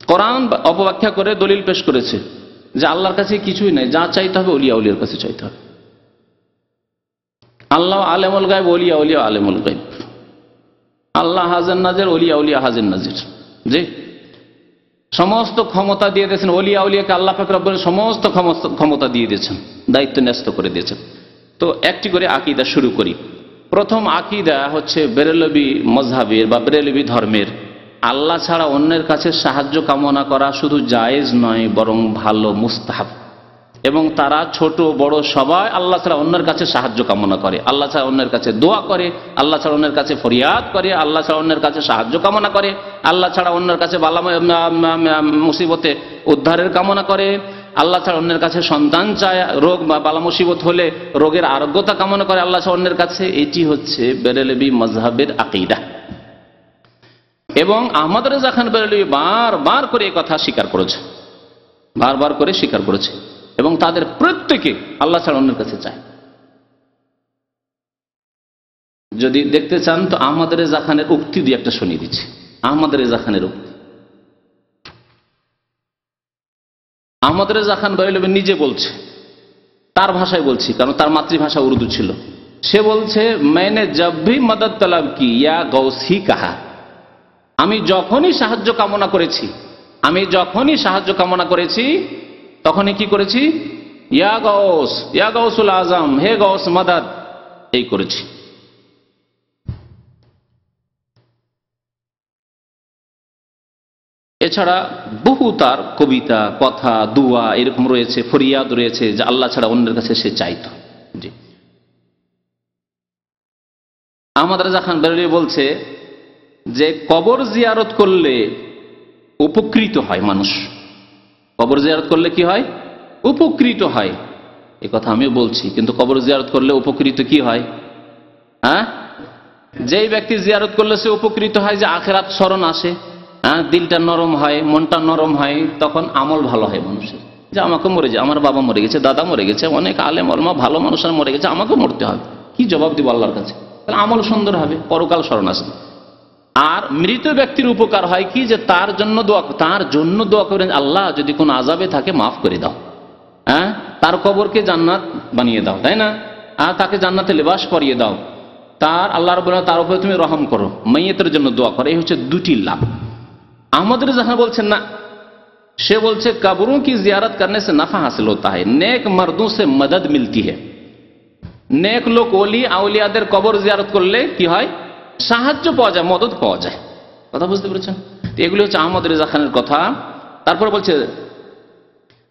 কোরআন অপব্যাখ্যা করে দলিল পেশ করেছে যে আল্লাহর কাছে কিছুই নাই, যা চাইতে হবে ওলিয়া উলিয়ার কাছে চাইতে হবে। আল্লাহ আলেমুল গায়ব, ওলিয়া উলিয়া আলেমুল গায়ব, আল্লাহ হাজির নাজির, ওলিয়া উলিয়া হাজির নাজির, যে সমস্ত ক্ষমতা দিয়ে দিয়েছেন ওলিয়া উলিয়াকে। আল্লাহ পাক রব্বুল সমস্ত ক্ষমতা দিয়ে দিয়েছেন, দায়িত্ব ন্যস্ত করে দিয়েছেন। তো একটি করে আকীদা শুরু করি। প্রথম আকীদা হচ্ছে বেরলভি মযহাবের বা বেরলভি ধর্মের, আল্লাহ ছাড়া অন্যের কাছে সাহায্য কামনা করা শুধু জায়েজ নয়, বরং ভালো, মুস্তাহাব। এবং তারা ছোট বড় সবাই আল্লাহ ছাড়া অন্যের কাছে সাহায্য কামনা করে, আল্লাহ ছাড়া অন্যের কাছে দোয়া করে, আল্লাহ ছাড়া অন্যের কাছে ফরিয়াদ করে, আল্লাহ ছাড়া অন্যের কাছে সাহায্য কামনা করে, আল্লাহ ছাড়া অন্যের কাছে বালা মুসিবতে উদ্ধারের কামনা করে, আল্লাহ ছাড়া অন্যের কাছে সন্তান চায়, রোগ বা বালা মুসিবত হলে রোগের আরোগ্যতা কামনা করে আল্লাহ ছাড়া অন্যের কাছে। এটি হচ্ছে বেরলভি মযহাবের আকীদা। এবং আহমদ রেজা খান বেরলভি বারবার করে এই কথা স্বীকার করেছে, বারবার করে স্বীকার করেছে, এবং তাদের প্রত্যেকে আল্লাহ ছাড়া অন্যের কাছে চায়। যদি দেখতে চান তো আহমদ রেজা খানের উক্তি দিয়ে একটা শুনিয়ে দিচ্ছি। আহমদ রেজা খানের উক্তি, আহমদ রেজা খান বেরেলভী নিজে বলছে, তার ভাষায় বলছি কারণ তার মাতৃভাষা উর্দু ছিল। সে বলছে, मैंने जब भी मदद तलब की या गौस ही कहा, আমি যখনই সাহায্য কামনা করেছি, আমি যখনই সাহায্য কামনা করেছি তখনই কি করেছি, ইয়া গৌসুল আজম, হে গৌস মদদ, এই করেছি। এছাড়া বহু তার কবিতা, কথা, দুয়া এরকম রয়েছে, ফরিয়াদ রয়েছে যে আল্লাহ ছাড়া অন্যের কাছে সে চাইত। জি, আহমদ রেজা খান বেরেলভী বলছে যে কবর জিয়ারত করলে উপকৃত হয় মানুষ। কবর জিয়ারত করলে কি হয়? উপকৃত হয়। এই কথা আমিও বলছি, কিন্তু কবর জিয়ারত করলে উপকৃত কি হয়? হ্যাঁ, যেই ব্যক্তি জিয়ারত করলে সে উপকৃত হয় যে আখিরাত স্মরণ আসে, হ্যাঁ, দিলটা নরম হয়, মনটা নরম হয়, তখন আমল ভালো হয় মানুষের। যে আমাকে মরে যায়, আমার বাবা মরে গেছে, দাদা মরে গেছে, অনেক আলেম ওলামা ভালো মানুষরা মরে গেছে, আমাকে মরতে হবে, কি জবাব দিব আল্লাহর কাছে? তাহলে আমল সুন্দর হবে, পরকাল স্মরণ আসবে। আর মৃত ব্যক্তির উপকার হয় কি, যে তার জন্য দোয়া করেন, আল্লাহ যদি কোনো আযাবে থাকে মাফ করে দাও, হ্যাঁ, তার কবরকে জান্নাত বানিয়ে দাও, তাই না? আর তাকে জান্নাতে লেবাস পরিয়ে দাও, তার আল্লাহ রাব্বুল আলামিন তার উপরে তুমি রহম করো, মাইয়েতের জন্য দোয়া করো। এই হচ্ছে দুটি লাভ। আহমদ রেজা খান বলছেন না, সে বলছে কবरों की जियारत करने से नफा हासिल होता है, नेक मर्दों से मदद मिलती है। নেক লোক ওলি আউলিয়াদের কবর জিয়ারত করলে কি হয়? সাহায্য পাওয়া যায়, মদত পাওয়া যায়। কথা বুঝতে পেরেছেন? এগুলি হচ্ছে আহমদ রেজা খানের কথা। তারপর বলছে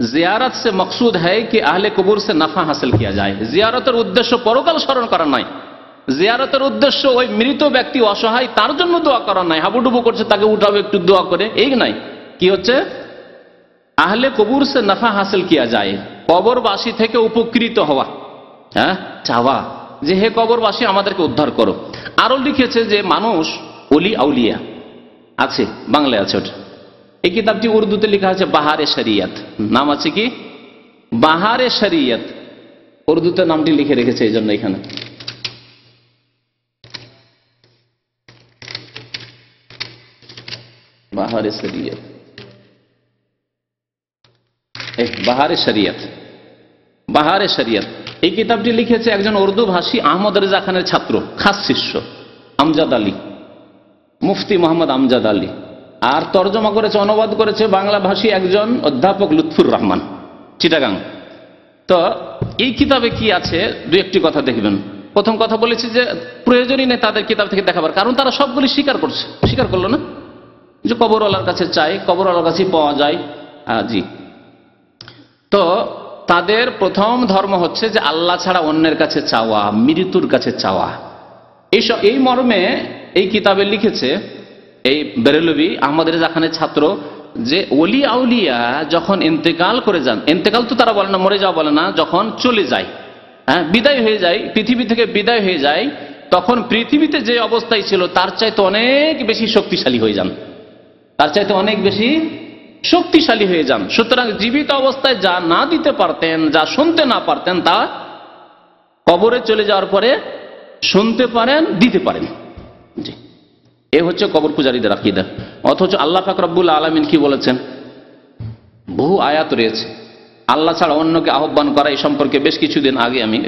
জিয়ারত সে মকসুদ है कि আহলে কবর से नफा हासिल किया जाए। জিয়ারতের উদ্দেশ্য পরকাল স্মরণ করা নয়, জিয়ারতের উদ্দেশ্য ওই মৃত ব্যক্তি অসহায় তার জন্য দোয়া করা নয়, হাবুডুবু করছে তাকে উঠাবে একটু দোয়া করে, এই নাই। কি হচ্ছে? আহলে কবর সে নফা হাসিল কিয়া যায়, কবরবাসী থেকে উপকৃত হওয়া, হ্যাঁ, চাওয়া যে হে কবরবাসী আমাদেরকে উদ্ধার করো। আরো লিখেছে যে মানুষ ওলি আউলিয়া আছে, বাংলায় আছে ওটা। এই কিতাবটি উর্দুতে লেখা আছে বাহারে শরিয়ত, নাম আছে কি বাহারে শরিয়ত, উর্দুতে নামটি লিখে রেখেছে এই জন্য এখানে। বাহারে শরিয়ত, বাহারে শরিয়ত, বাহারে শরিয়ত। এই কিতাবটি লিখেছে একজন উর্দু ভাষী আহমদ রেজা খানের ছাত্র, খাস শিষ্য আমজাদ আলী, মুফতি মোহাম্মদ আমজাদ আলী। আর তর্জমা করেছে, অনুবাদ করেছে বাংলা ভাষী একজন অধ্যাপক লুৎফুর রহমান, চিটাগাং। তো এই কিতাবে কি আছে দু একটি কথা দেখবেন। প্রথম কথা বলেছি যে প্রয়োজনই নেই তাদের কিতাব থেকে দেখাবার, কারণ তারা সবগুলি স্বীকার করছে, স্বীকার করলো না যে কবরওয়ালার কাছে চাই, কবরওয়ালার কাছে পাওয়া যায়। জি, তো তাদের প্রথম ধর্ম হচ্ছে যে আল্লাহ ছাড়া অন্যের কাছে চাওয়া, মৃত্যুর কাছে চাওয়া। এই মর্মে এই কিতাবে লিখেছে এই বেরেলভী আহমদ রেজা খানের ছাত্র যে ওলি আউলিয়া যখন ইন্তেকাল করে যান, ইন্তেকাল তো তারা বলে না, মরে যাওয়া বলে না, যখন চলে যায়, হ্যাঁ, বিদায় হয়ে যায়, পৃথিবী থেকে বিদায় হয়ে যায়, তখন পৃথিবীতে যে অবস্থায় ছিল তার চাইতে অনেক বেশি শক্তিশালী হয়ে যান, তার চাইতে অনেক বেশি শক্তিশালী হয়ে যান। সুতরাং জীবিত অবস্থায় যা না দিতে পারতেন, যা শুনতে না পারতেন, তা কবরে চলে যাওয়ার পরে শুনতে পারেন, দিতে পারেন। জি, এ হচ্ছে কবর পূজারীদের আকীদা। অথচ আল্লাহ পাক রব্বুল আলামিন কি বলেছেন? বহু আয়াত রয়েছে আল্লাহ ছাড়া অন্যকে আহ্বান করা। এই সম্পর্কে বেশ কিছুদিন আগে আমি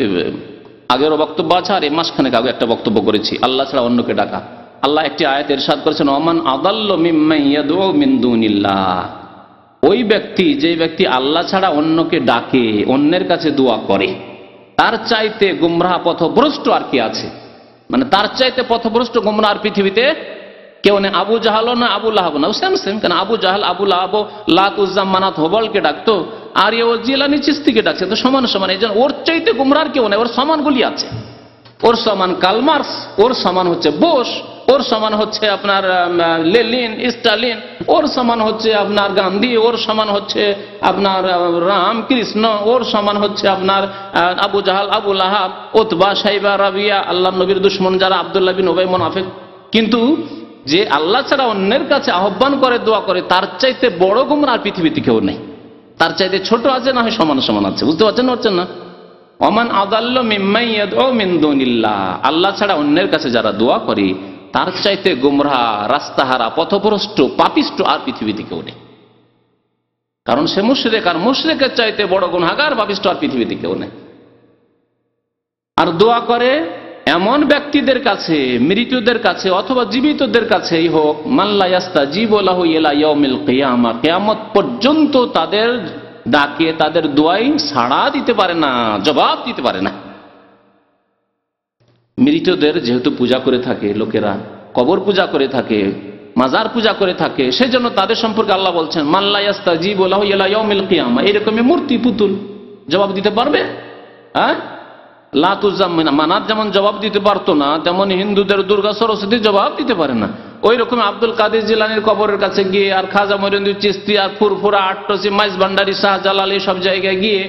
আগেরও বক্তব্য আছে, আর এই মাসখানেক আগে একটা বক্তব্য করেছি, আল্লাহ ছাড়া অন্যকে ডাকা। আল্লাহ একটি আয়াত ইরশাদ করেছেন, ওমান আদাল্লু মিম্মান ইয়াদউ মিন দুনিল্লাহ, ওই ব্যক্তি, যে ব্যক্তি আল্লাহ ছাড়া অন্যকে ডাকে, অন্যের কাছে দোয়া করে, তার চাইতে গুমরাহ পথভ্রষ্ট আর কি আছে? মানে তার চাইতে পথভ্রষ্ট গুমরাহ আর পৃথিবীতে কেউ নেই। আবু জাহাল না আবু লাহাব না, সেম সেম। কেন আবু জাহাল, আবু লাহাব লাত উজ্জা মানাত হবলকে ডাকতো, আর ও জিলানি চিস্তিকে ডাকছে, তো সমান সমান। এই জন্য ওর চাইতে গুমরাহ কেউ নেই, ওর সমানগুলি আছে। ওর সমান কালমার্স, ওর সমান হচ্ছে বোস, ওর সমান হচ্ছে আপনার লেনিন, স্টালিন, ওর সমান হচ্ছে আপনার গান্ধী, ওর সমান হচ্ছে আপনার রামকৃষ্ণ, ওর সমান হচ্ছে আপনার আবু জাহাল, আবু লাহাব, উতবা, শাইবা, রাবিয়া, আল্লাহ নবীর দুশ্মন যারা, আব্দুল্লাহ বিন উবাই মুনাফিক। কিন্তু যে আল্লাহ ছাড়া অন্যের কাছে আহ্বান করে, দোয়া করে, তার চাইতে বড় গুমরাহ পৃথিবীতে কেউ নেই। তার চাইতে ছোট আছে না হয় সমান সমান আছে। বুঝতে পারছেন না? ওমান আযাল্লু মিম্মান ইয়াদউ মিন দুনিল্লাহ, আল্লাহ ছাড়া অন্যের কাছে যারা দোয়া করে তার চাইতে গোমরাহ, রাস্তাহারা, পথভ্রষ্ট, পাপিষ্ট আর পৃথিবীতে কেউ নেই। কারণ সে মুশরিক, আর মুশরিকের চাইতে বড় গুনাহগার, পাপিষ্ট আর পৃথিবীতে কেউ নেই। আর দোয়া করে এমন ব্যক্তিদের কাছে, মৃতদের কাছে অথবা জীবিতদের কাছেই হোক, মান লা ইয়াস্তাজিবু লাহু ইলা ইয়াউমিল কিয়ামা, কিয়ামত পর্যন্ত তাদের ডাকে, তাদের দোয়াই সাড়া দিতে পারে না, জবাব দিতে পারে না। মৃতদের যেহেতু পূজা করে থাকে লোকেরা, কবর পূজা করে থাকে, মাজার পূজা করে থাকে, সেজন্য তাদের সম্পর্কে আল্লাহ বলছেন মান লা ইয়াস্তাজিবু লাহু ইলা ইয়াউমিল কিয়ামা, এরকমই মূর্তি, পুতুল জবাব দিতে পারবে? হ্যাঁ, লাতুজ্জাম মানাত যেমন জবাব দিতে পারতো না, তেমন হিন্দুদের দুর্গা সরস্বতী জবাব দিতে পারে না। ওই রকম আব্দুল কাদের জিলানির কবরের কাছে গিয়ে, আর খাজা মঈনুদ্দিন চিশতি, আর ফুরফুরা, আটটসি, মাইজ ভান্ডারী, শাহজালাল, সব জায়গায় গিয়ে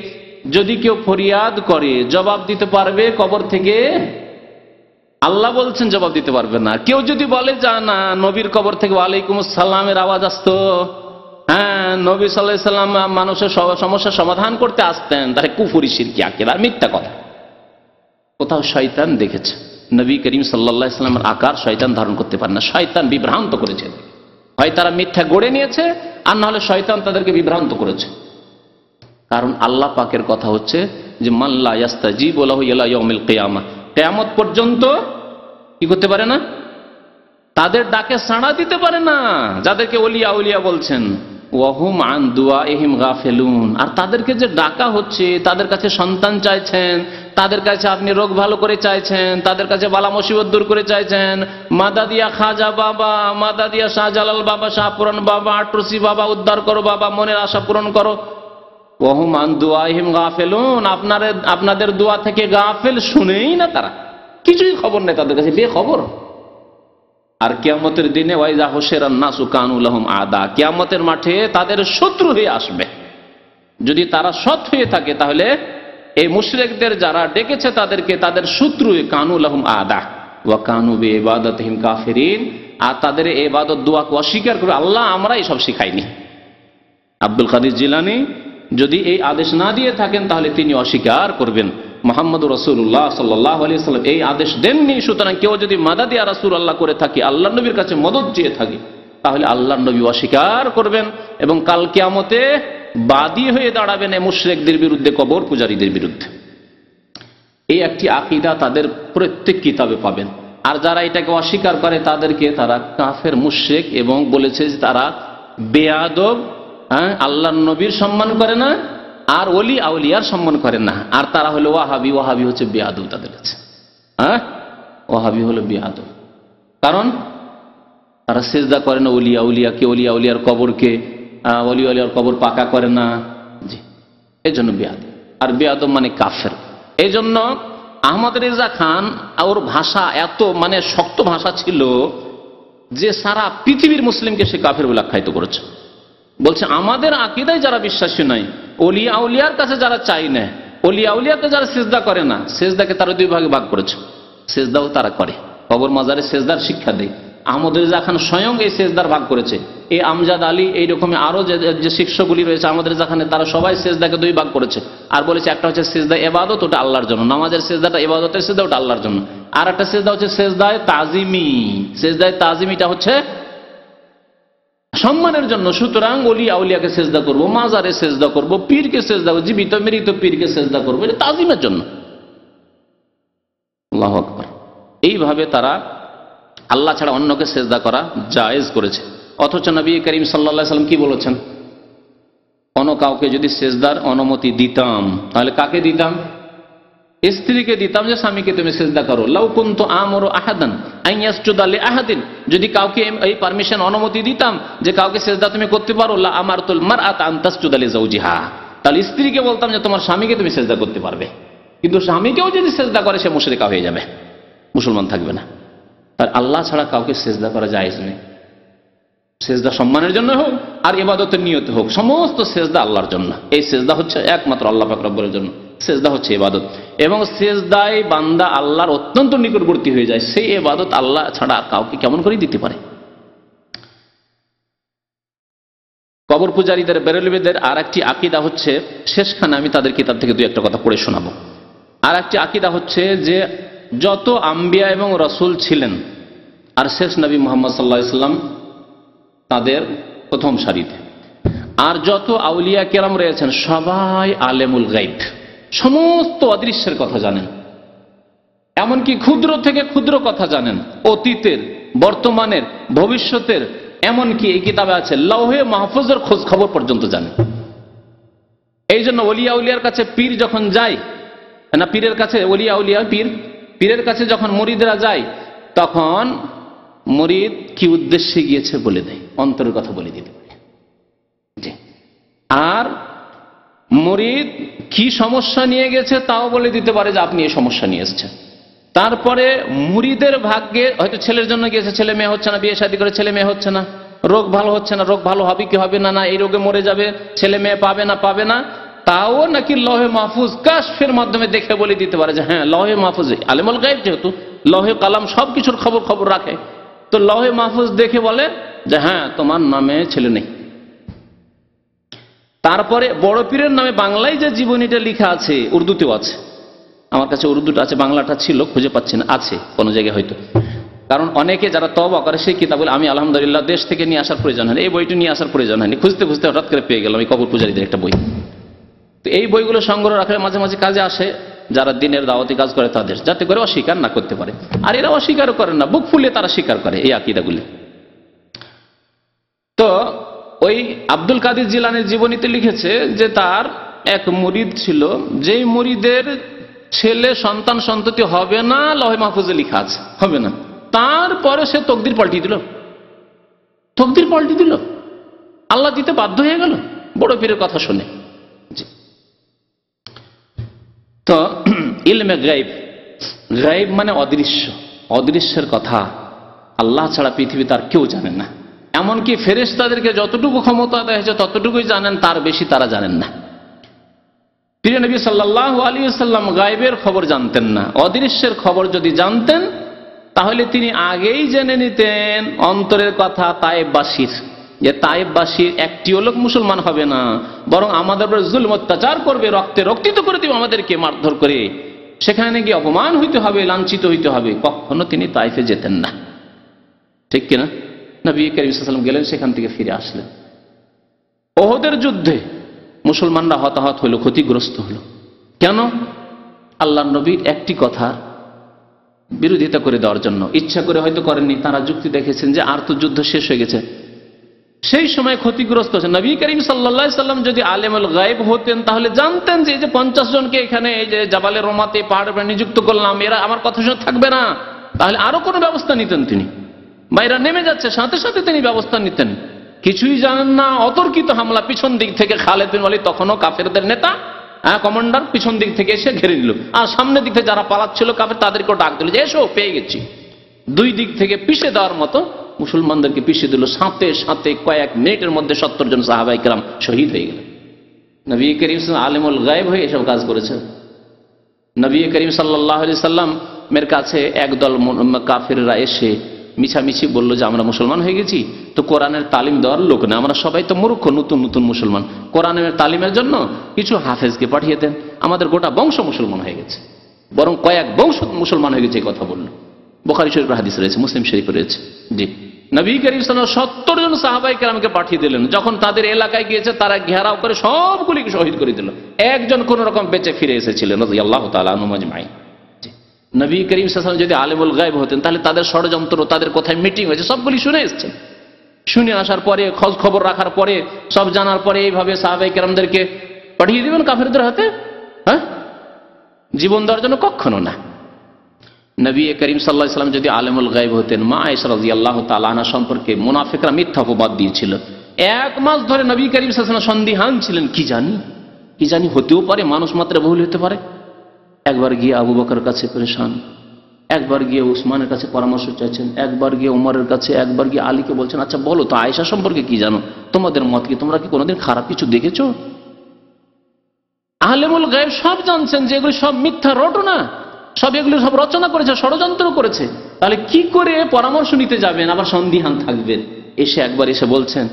যদি কেউ ফরিয়াদ করে, জবাব দিতে পারবে কবর থেকে? আল্লাহ বলছেন জবাব দিতে পারবে না। কেউ যদি বলে যা না, নবীর কবর থেকে ওয়ালাইকুম আসসালামের আওয়াজ আসতো, হ্যাঁ নবী সাল্লাল্লাহু আলাইহি সাল্লাম মানুষের সমস্যার সমাধান করতে আসতেন, তাহলে কুফরি, শিরকি, আকীদা, মিথ্যা কথা। কোথাও শয়তান দেখেছে? নবী করিম সাল্লাল্লাহু আলাইহি সাল্লামের আকার শয়তান ধারণ করতে পারে না, শয়তান বিভ্রান্ত করেছে। হয় তারা মিথ্যা গড়ে নিয়েছে, আর না হলে শয়তান তাদেরকে বিভ্রান্ত করেছে। কারণ আল্লাহ পাকের কথা হচ্ছে যে মান লা ইয়াস্তাজিবু লাহু ইলা ইয়াউমিল কিয়ামা, কিয়ামত পর্যন্ত কি করতে পারে না? তাদের ডাকে সাড়া দিতে পারে না, যাদেরকে ওলিয়া উলিয়া বলছেন। ওয়াহুম আন দুআইহিম গাফিলুন, আর তাদেরকে যে ডাকা হচ্ছে, তাদের কাছে সন্তান চাইছেন, তাদের কাছে আপনি রোগ ভালো করে চাইছেন, তাদের কাছে বালা মুসিবত দূর করে চাইছেন, মাদাদিয়া খাজা বাবা, মাদাদিয়া শাহজালাল বাবা, শাহপুরান বাবা, আটরসি বাবা, উদ্ধার করো বাবা, মনের আশা পূরণ করো। ওয়াহুম আন দুআইহিম গাফিলুন, আপনাদের দোয়া থেকে গাফিল, শুনেই না তারা, কিছুই খবর নেই তাদের কাছে, বেখবর। আর কিয়ামতের দিনে ওয়াইজা হুশিরান নাসু কানু লাহুম আদা, কিয়ামতের মাঠে তাদের শত্রু হয়ে আসবে। যদি তারা সৎ হয়ে থাকে তাহলে এই মুশরিকদের যারা ডেকেছে তাদেরকে তাদের শত্রু, কানু লাহুম আদা ওয়া কানু বিইবাদাতিহিম কাফিরিন, আর তাদের এই ইবাদত দোয়াকে অস্বীকার করে আল্লাহ আমরা এসব শিখাইনি। আব্দুল কাদের জিলানী যদি এই আদেশ না দিয়ে থাকেন তাহলে তিনি অস্বীকার করবেন। মুহাম্মদুর রাসূলুল্লাহ সাল্লাল্লাহু আলাইহি ওয়াসাল্লাম এই আদেশ দেননি। সুতরাং কেউ যদি মাদাদ ইয়া রাসূলুল্লাহ করে থাকে, আল্লাহর নবীর কাছে মদদ চেয়ে থাকে, তাহলে আল্লাহর নবী অস্বীকার করবেন এবং কাল কিয়ামতে বাদী হয়ে দাঁড়াবেন এই মুশরিকদের বিরুদ্ধে, কবর পূজারীদের বিরুদ্ধে। এই একটি আকীদা তাদের প্রত্যেক কিতাবে পাবেন। আর যারা এটাকে অস্বীকার করে তাদেরকে তারা কাফের, মুশরিক এবং বলেছে যে তারা বেয়াদব, আল্লাহর নবীর সম্মান করে না, আর ওলি আউলিয়ার সম্মান করে না। আর তারা হলো ওয়াহাবি, ওয়াহাবি হচ্ছে বেয়াদব তাদের কাছে। ওয়াহাবি হলো বেয়াদব, কারণ তারা সিজদা করে না ওলিয়া উলিয়াকে, ওলিয়া উলিয়ার কবরকে, ওলিয়া উলিয়ার কবর পাকা করে না, জি, এই জন্য বেয়াদব। আর বেয়াদব মানে কাফের। এই জন্য আহমদ রেজা খান, ওর ভাষা এত মানে শক্ত ভাষা ছিল যে সারা পৃথিবীর মুসলিমকে সে কাফের বলে আখ্যায়িত করেছে। বলছে আমাদের আকীদায় যারা বিশ্বাসী নাই, ওলিয়া আউলিয়ার কাছে যারা চাই না, ওলিয়া আউলিয়াকে যারা সিজদা করে না, সিজদাকে তারা দুই ভাগে ভাগ করেছে। সিজদাও তারা করে, কবর মাজারে সিজদার শিক্ষা দেয়। আহমদ রেজা খান স্বয়ং এই সিজদার ভাগ করেছে। এই আমজাদ আলী, এইরকমই আরো যে শিষ্যগুলি রয়েছে আহমদ রেজা খানের, তারা সবাই সিজদাকে দুই ভাগ করেছে। আর বলেছে একটা হচ্ছে সিজদা ইবাদত, ওটা আল্লাহর জন্য, নামাজের সিজদাটা ইবাদতের সিজদা, ওটা আল্লাহর জন্য। আর একটা সিজদা হচ্ছে সিজদায়ে তাজিমি, সিজদায়ে তাজিমিটা হচ্ছে সম্মানের জন্য। সুতরাং ওলি আউলিয়াকে সেজদা করব, মাজারে সেজদা করব, পীরকে সেজদা করব, জীবিত মৃত পীরকে সেজদা করব, এটা তাজিমের জন্য। আল্লাহু আকবার। এইভাবে তারা আল্লাহ ছাড়া অন্যকে সেজদা করা জায়েজ করেছে। অথচ নবী করিম সাল্লাল্লাহু আলাইহি সাল্লাম কি বলেছেন? কোন কাউকে যদি সেজদার অনুমতি দিতাম তাহলে কাকে দিতাম? স্ত্রীকে দিতাম, যে স্বামীকে তুমি সিজদা করো। লাউ কুনতু আমরু আহাদান আন ইয়াসজুদা লি আহাদিন, যদি কাউকে এই পারমিশন, অনুমতি দিতাম যে কাউকে সিজদা তুমি করতে পারো, লা আমারতুল মারআতা আন তাসজুদা লি যাওজিহা, তাহলে স্ত্রীকে বলতাম যে তোমার স্বামীকে তুমি সিজদা করতে পারবে। কিন্তু স্বামীকেও যদি সিজদা করে সে মুশরিকা হয়ে যাবে, মুসলমান থাকবে না। তার আল্লাহ ছাড়া কাউকে সিজদা করা জায়েজ নেই। সিজদা সম্মানের জন্য হোক আর ইবাদতের নিয়তে হোক, সমস্ত সিজদা আল্লাহর জন্য। এই সিজদা হচ্ছে একমাত্র আল্লাহ পাক রব্বুল জন্য। সিজদা হচ্ছে ইবাদত, এবং সিজদায় বান্দা আল্লাহর অত্যন্ত নিকটবর্তী হয়ে যায়। সেই ইবাদত আল্লাহ ছাড়া আর কাউকে কেমন করে দিতে পারে? কবর পূজারীদের, বেরেলভীদের আর একটি আকীদা হচ্ছে, শেষখানে আমি তাদের কিতাব থেকে দুই একটা কথা পড়ে শোনাবো। আর একটি আকীদা হচ্ছে যে যত আম্বিয়া এবং রসুল ছিলেন আর শেষ নবী মুহাম্মদ সাল্লাল্লাহু আলাইহি ওয়াসাল্লাম তাদের প্রথম সারিতে, আর যত আউলিয়া কেরাম রয়েছেন সবাই আলেমুল গায়ব, সমস্ত অদৃশ্যের কথা জানেন, এমনকি ক্ষুদ্র থেকে ক্ষুদ্র কথা জানেন, অতীতের, বর্তমানের, ভবিষ্যতের, এমনকি এই কিতাবে আছে লৌহে মাহফুজের খোঁজ খবর পর্যন্ত জানেন। এই জন্য ওলিয়া উলিয়ার কাছে পীর যখন যায় না, পীরের কাছে ওলিয়া উলিয়া পীরের কাছে যখন মুরিদরা যায় তখন মুরিদ কি উদ্দেশ্যে গিয়েছে বলে দেয়, অন্তরের কথা বলে দিতে পারে। আর মুরিদ কি সমস্যা নিয়ে গেছে তাও বলে দিতে পারে যে আপনি এই সমস্যা নিয়ে এসেছেন। তারপরে মুরিদের ভাগ্যে হয়তো ছেলের জন্য গিয়েছে, ছেলে মেয়ে হচ্ছে না, বিয়ে শাদী করে ছেলে মেয়ে হচ্ছে না, রোগ ভালো হচ্ছে না, রোগ ভালো হবে কি হবে না, না এই রোগে মরে যাবে, ছেলে মেয়ে পাবে না, তাও নাকি লৌহে মাহফুজ কাশফের মাধ্যমে দেখে বলে দিতে পারে যে হ্যাঁ লৌহে মাহফুজ, আলেমুল গায়ব যেহেতু লৌহে কালাম সবকিছুর খবর রাখে, তো লৌহে মাহফুজ দেখে বলে যে হ্যাঁ তোমার নামে ছেলে নেই। তারপরে বড় পীরের নামে বাংলায় যে জীবনীটা লেখা আছে, উর্দুতেও আছে, আমার কাছে উর্দুটা আছে, বাংলাটা ছিল খুঁজে পাচ্ছি না, আছে কোনো জায়গায় হয়তো, কারণ অনেকে যারা তওবা করে সেই কিতাবগুলো আমি আলহামদুলিল্লাহ দেশ থেকে নিয়ে আসার প্রয়োজন হয়নি, এই বইটি নিয়ে আসার প্রয়োজন হয়নি, খুঁজতে হঠাৎ করে পেয়ে গেলাম এই কবর পূজারীদের একটা বই। তো এই বইগুলো সংগ্রহ রাখলে মাঝে মাঝে কাজে আসে যারা দিনের দাওয়াতি কাজ করে তাদের, যাতে করে অস্বীকার না করতে পারে। আর এরা অস্বীকারও করেন না, বুক ফুলিয়ে তারা স্বীকার করে এই আকীদাগুলি। তো ওই আব্দুল কাদের জিলানীর জীবনীতে লিখেছে যে তার এক মুরিদ ছিল, যেই মুরিদের ছেলে সন্তান সন্ততি হবে না, লৌহে মাহফুজে লেখা আছে হবে না, তারপরে সে তকদির পাল্টি দিল, আল্লাহ দিতে বাধ্য হয়ে গেল বড় পীরের কথা শুনে। তো ইলমে গায়ব মানে অদৃশ্যের কথা আল্লাহ ছাড়া পৃথিবীতে আর কেউ জানে না। এমনকি ফেরেশতাদেরকে যতটুকু ক্ষমতা দেওয়া হয়েছে ততটুকুই জানেন, তার বেশি তারা জানেন না। প্রিয় নবী সাল্লাল্লাহু আলাইহি ওয়াসাল্লাম গায়বের খবর জানতেন না। অদৃশ্যের খবর যদি জানতেন তাহলে তিনি আগেই জেনে নিতেন অন্তরের কথা তায়েববাসীর, যে তায়েববাসীর একটিও লোক মুসলমান হবে না, বরং আমাদের উপর জুলম অত্যাচার করবে, রক্তিত করে দিবে আমাদেরকে মারধর করে, সেখানে গিয়ে অপমান হইতে হবে, লাঞ্ছিত হইতে হবে। কখনো তিনি তাইফে যেতেন না, ঠিক কিনা? নবী করিম সাল্লাল্লাহু আলাইহি ওয়াসাল্লাম গেলেন, সেখান থেকে ফিরে আসলেন। ওহদের যুদ্ধে মুসলমানরা হতাহত হলো, ক্ষতিগ্রস্ত হলো। কেন? আল্লাহর নবীর একটি কথা বিরোধিতা করে দেওয়ার জন্য। ইচ্ছা করে হয়তো করেননি, তারা যুক্তি দেখেছেন যে আর তো যুদ্ধ শেষ হয়ে গেছে, সেই সময় ক্ষতিগ্রস্ত হচ্ছে। নবী করিম সাল্লাল্লাহু আলাইহি ওয়াসাল্লাম যদি আলেমুল গায়ব হতেন তাহলে জানতেন যে এই যে 50 জনকে এখানে এই যে জাবালে রোমাতে পাহাড়ে নিযুক্ত করলাম, এরা আমার কথা শুনে থাকবে না, তাহলে আরো কোনো ব্যবস্থা নিতেন তিনি। বাইরা নেমে যাচ্ছে, সাথে সাথে তিনি ব্যবস্থা নিতেন। কিছুই জানেন না, অতর্কিত হামলা পিছন দিক থেকে। খালিদ বিন ওয়ালিদ তখনও কাফেরদের নেতা, কমান্ডার, পিছন দিক থেকে এসে ঘিরে নিল, আর সামনের দিক থেকে যারা পালাচ্ছিল কাফের তাদেরকেও ডাক দিল যে এসো, পেয়ে গেছি। দুই দিক থেকে পিষে দেওয়ার মতো মুসলমানদেরকে পিষে দিল। সাথে সাথে কয়েক মিনিটের মধ্যে 70 জন সাহাবায়ে কেরাম শহীদ হয়ে গেলেন। নবী করিম সাল্লাল্লাহু আলাইহি ওয়াসাল্লাম আলেমুল গায়ব হয়ে এসব কাজ করেছেন। নবী করিম সাল্লাল্লাহু আলাইহি ওয়াসাল্লামের কাছে একদল কাফেররা এসে মিছামিছি বলল যে আমরা মুসলমান হয়ে গেছি, তো কোরআনের তালিম দেওয়ার লোক না, আমরা সবাই তো মূর্খ, নতুন মুসলমান, কোরআনের তালিমের জন্য কিছু হাফেজকে পাঠিয়ে দেন, আমাদের গোটা বংশ মুসলমান হয়ে গেছে, বরং কয়েক বংশ মুসলমান হয়ে গেছে। এই কথা বলল। বুখারী শরীফের হাদিস রয়েছে, মুসলিম শরীফে রয়েছে। জি, নবী করিম সাল্লাল্লাহু আলাইহি ওয়াসাল্লাম 70 জন সাহাবায়ে কেরামকে পাঠিয়ে দিলেন। যখন তাদের এলাকায় গিয়েছে তারা ঘেরাও করে সবগুলিকে শহীদ করে দিল। একজন কোন রকম বেঁচে ফিরে এসেছিলেন রাদিয়াল্লাহু তাআলা আনহুম আজমাইন। নবী করিম সাল্লাল্লাহু আলাইহি ওয়াসাল্লাম যদি আলেমুল গায়ব হতেন তাহলে তাদের ষড়যন্ত্র, তাদের কোথায় মিটিং হয়েছে সবগুলি শুনে এসেছেন। শুনে আসার পরে, খোঁজ খবর রাখার পরে, সব জানার পরে এইভাবে সাহাবায়ে কেরামদেরকে পাঠিয়ে দিবেন কাফেরদের হাতে? হ্যাঁ, জীবন দেওয়ার জন্য? কখনো না। নবী করিম সাল্লাল্লাহু আলাইহি ওয়াসাল্লাম যদি আলেমুল গায়ব হতেন, মা আয়েশা রাদিয়াল্লাহু তাআলা আনহা সম্পর্কে মুনাফিকরা মিথ্যা অপবাদ দিয়েছিল। 1 মাস ধরে নবী করিম সাল্লাল্লাহু আলাইহি ওয়াসাল্লাম সন্দিহান ছিলেন, কি জানি হতেও পারে, মানুষ মাত্র ভুল হতে পারে। একবার গিয়ে আবু বকরের কাছে পরেশান, একবার গিয়ে উসমানের কাছে পরামর্শ চাইছেন, একবার গিয়ে ওমরের কাছে, একবার গিয়ে আলীকে বলছেন আচ্ছা বলো তো আয়েশা সম্পর্কে কি জানো, তোমাদের মত কি, তোমরা কি কোনোদিন খারাপ কিছু দেখেছো? আলেমুল গায়ব সব জানছেন যে এগুলো সব মিথ্যা রটনা, এগুলো সব রচনা করেছে, ষড়যন্ত্র করেছে। তাহলে কি করে পরামর্শ নিতে যাবেন, আবার সন্দিহান থাকবেন? একবার এসে বলছেন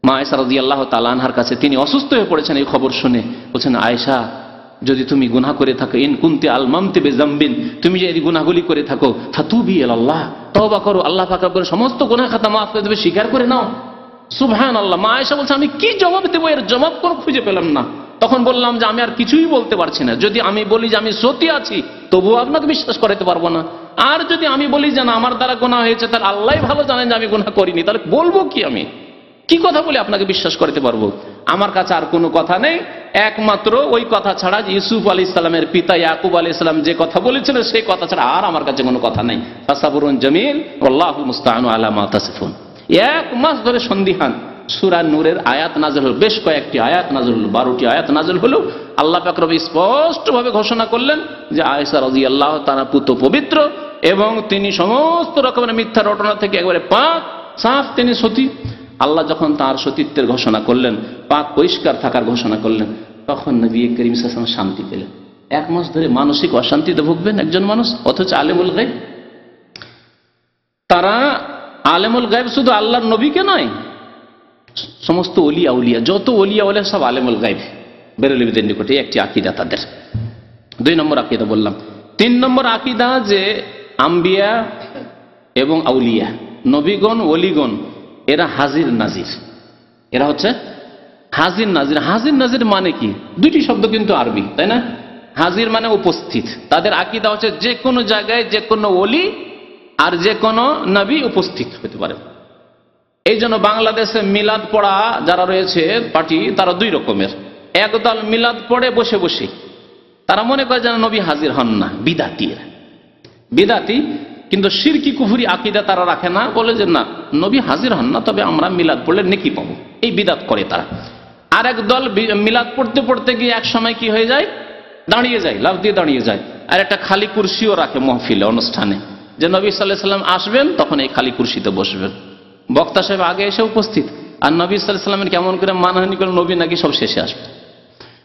মা আয়েশা রাদিয়াল্লাহু তাআলা আনহার কাছে, তিনি অসুস্থ হয়ে পড়েছেন এই খবর শুনে, বলছেন আয়েশা যদি তুমি গুনাহ করে থাকো, ইন কুনতি আলমামতি বিযামবিন, তুমি যদি গুনাহগুলি করে থাকো, ফাতুবি ইলাল্লাহ, তওবা করো, আল্লাহ পাক রব্বুল সমস্ত গুনাহ খাতা মাফ করে দেবে, স্বীকার করে নাও। সুবহানাল্লাহ। মা আয়েশা বলছে আমি কি জবাব দেবো, এর জবাব কোন খুঁজে পেলাম না। তখন বললাম যে আমি আর কিছুই বলতে পারছি না। যদি আমি বলি যে আমি সত্যি আছি, তবুও আপনাকে বিশ্বাস করাতে পারবো না। আর যদি আমি বলি যে না আমার দ্বারা গুনাহ হয়েছে, তাহলে আল্লাহই ভালো জানেন যে আমি গুনাহ করিনি, তাহলে বলবো কি, আমি কি কথা বলে আপনাকে বিশ্বাস করতে পারবো? আমার কাছে আর কোনো কথা নেই, একমাত্র ওই কথা ছাড়া, ইউসুফ আলাইহিস সালামের পিতা ইয়াকুব আলাইহিস সালাম যে কথা বলেছিলেন সেই কথা ছাড়া আর আমার কাছে কোনো কথা নেই। ফাসাবরুন জামিল ওয়াল্লাহুল মুস্তাআনু আলা মা তাসিফুন। 1 মাস ধরে সন্দিহান। সূরা নূরের আয়াত নাযিল হলো, বেশ কয়েকটি আয়াত নাযিল হলো, 12টি আয়াত নাযিল হলো। আল্লাহ পাক রব্বুল স্পষ্টভাবে ঘোষণা করলেন যে আয়েশা রাদিয়াল্লাহু তাআলা পুত পবিত্র এবং তিনি সমস্ত রকমের মিথ্যা রটনা থেকে একেবারে পাক সাফ, তিনি সতী। আল্লাহ যখন তার সতীত্বের ঘোষণা করলেন, পাক পরিষ্কার থাকার ঘোষণা করলেন, তখন নবী করিম সাল্লাল্লাহু আলাইহি ওয়াসাল্লাম শান্তি পেলেন। 1 মাস ধরে মানসিক অশান্তিতে ভুগবেন একজন মানুষ, অথচ আলেমুল গায়ব। তারা আলেমুল গায়ব শুধু আল্লাহর নবীকে নয়, সমস্ত ওলি আউলিয়া, যত ওলি আউলিয়া সব আলেমুল গায়ব বেরেলভীদের নিকটে একটি আকীদা তাদের। 2 নম্বর আকীদা বললাম। 3 নম্বর আকীদা যে আম্বিয়া এবং আউলিয়া, নবীগণ ওলিগণ, এরা হাজির নাজির। এরা হচ্ছে হাজির নাজির। হাজির নাজির মানে কি? 2টি শব্দ কিন্তু আরবি, তাই না? হাজির মানে উপস্থিত। তাদের আকীদা হচ্ছে যে কোনো জায়গায় যে কোনো ওলি আর যে কোনো নবী উপস্থিত হতে পারে। এই জন্য বাংলাদেশে মিলাদ পড়া যারা রয়েছে পার্টি, তারা 2 রকমের। একদল মিলাদ পড়ে বসে বসে, তারা মনে করে যেন নবী হাজির হন না, বিদাতি। বিদাতি, কিন্তু শিরকি কুফরি আকীদা তারা রাখে না, বলে যে না নবী হাজির হন না, তবে আমরা মিলাদ পড়লে নেকি পাবো, এই বিদাত করে তারা। আর এক দল মিলাদ পড়তে পড়তে গিয়ে এক সময় কি হয়ে যায়, দাঁড়িয়ে যায়, লাফ দিয়ে দাঁড়িয়ে যায়, আর একটা খালি কুরসিও রাখে মহফিলে, অনুষ্ঠানে, যে নবী সাল্লাল্লাহু আলাইহি ওয়াসাল্লাম আসবেন, তখন এই খালি কুরসিতে বসবেন। বক্তা সাহেব আগে এসে উপস্থিত, আর নবী সাল্লাল্লাহু আলাইহি ওয়াসাল্লামের কেমন করে মানহানি করে, নবী নাকি সব শেষে আসবে।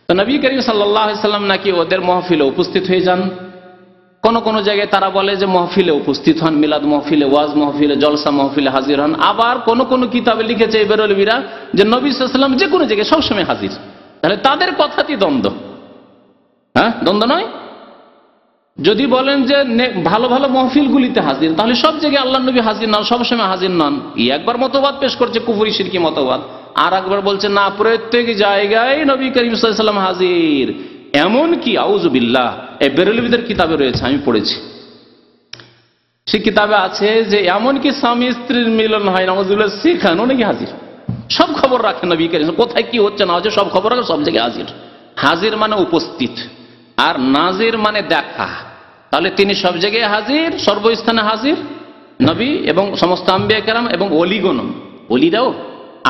তো নবী করিম সাল্লাল্লাহু আলাইহি ওয়াসাল্লাম নাকি ওদের মহফিলে উপস্থিত হয়ে যান। কোন কোন জায়গায় তারা বলে যে মহফিলে উপস্থিত হন, মিলাদ মহফিলে, ওয়াজ মহফিলে, জলসা মহফিলে হাজির হন। আবার কোন কোন কিতাবে লিখেছে এই বেরলভীরা যে নবী সাল্লাল্লাহু আলাইহি ওয়াসাল্লাম যে কোনো জায়গায় সবসময় হাজির। তাহলে তাদের কথাটি দ্বন্দ্ব, হ্যাঁ দ্বন্দ্ব নয়। যদি বলেন যে ভালো ভালো মহফিলগুলিতে হাজির, তাহলে সব জায়গায় আল্লাহ নবী হাজির নন, সবসময় হাজির নন। একবার মতবাদ পেশ করছে কুফরি শিরকি মতবাদ, আর একবার বলছে না প্রত্যেক জায়গায় নবী করিম সাল্লাল্লাহু আলাইহি ওয়াসাল্লাম হাজির। এমন কি আউযুবিল্লাহ, এই বেরেলভীদের কিতাবে রয়েছে, আমি পড়েছি, সেই কিতাবে আছে যে এমন কি স্বামী স্ত্রীর মিলন হয়, নাউযুবিল্লাহ, সেখানেও নাকি হাজির। সব খবর রাখেন নবী করিম, কোথায় কি হচ্ছে না হচ্ছে সব খবর রাখেন, সব জায়গায় হাজির। হাজির মানে উপস্থিত, আর নাজির মানে দেখা। তাহলে তিনি সব জায়গায় হাজির, সর্বস্থানে হাজির, নবী এবং সমস্ত আম্বিয়া কেরাম এবং অলিগণ। অলিরাও,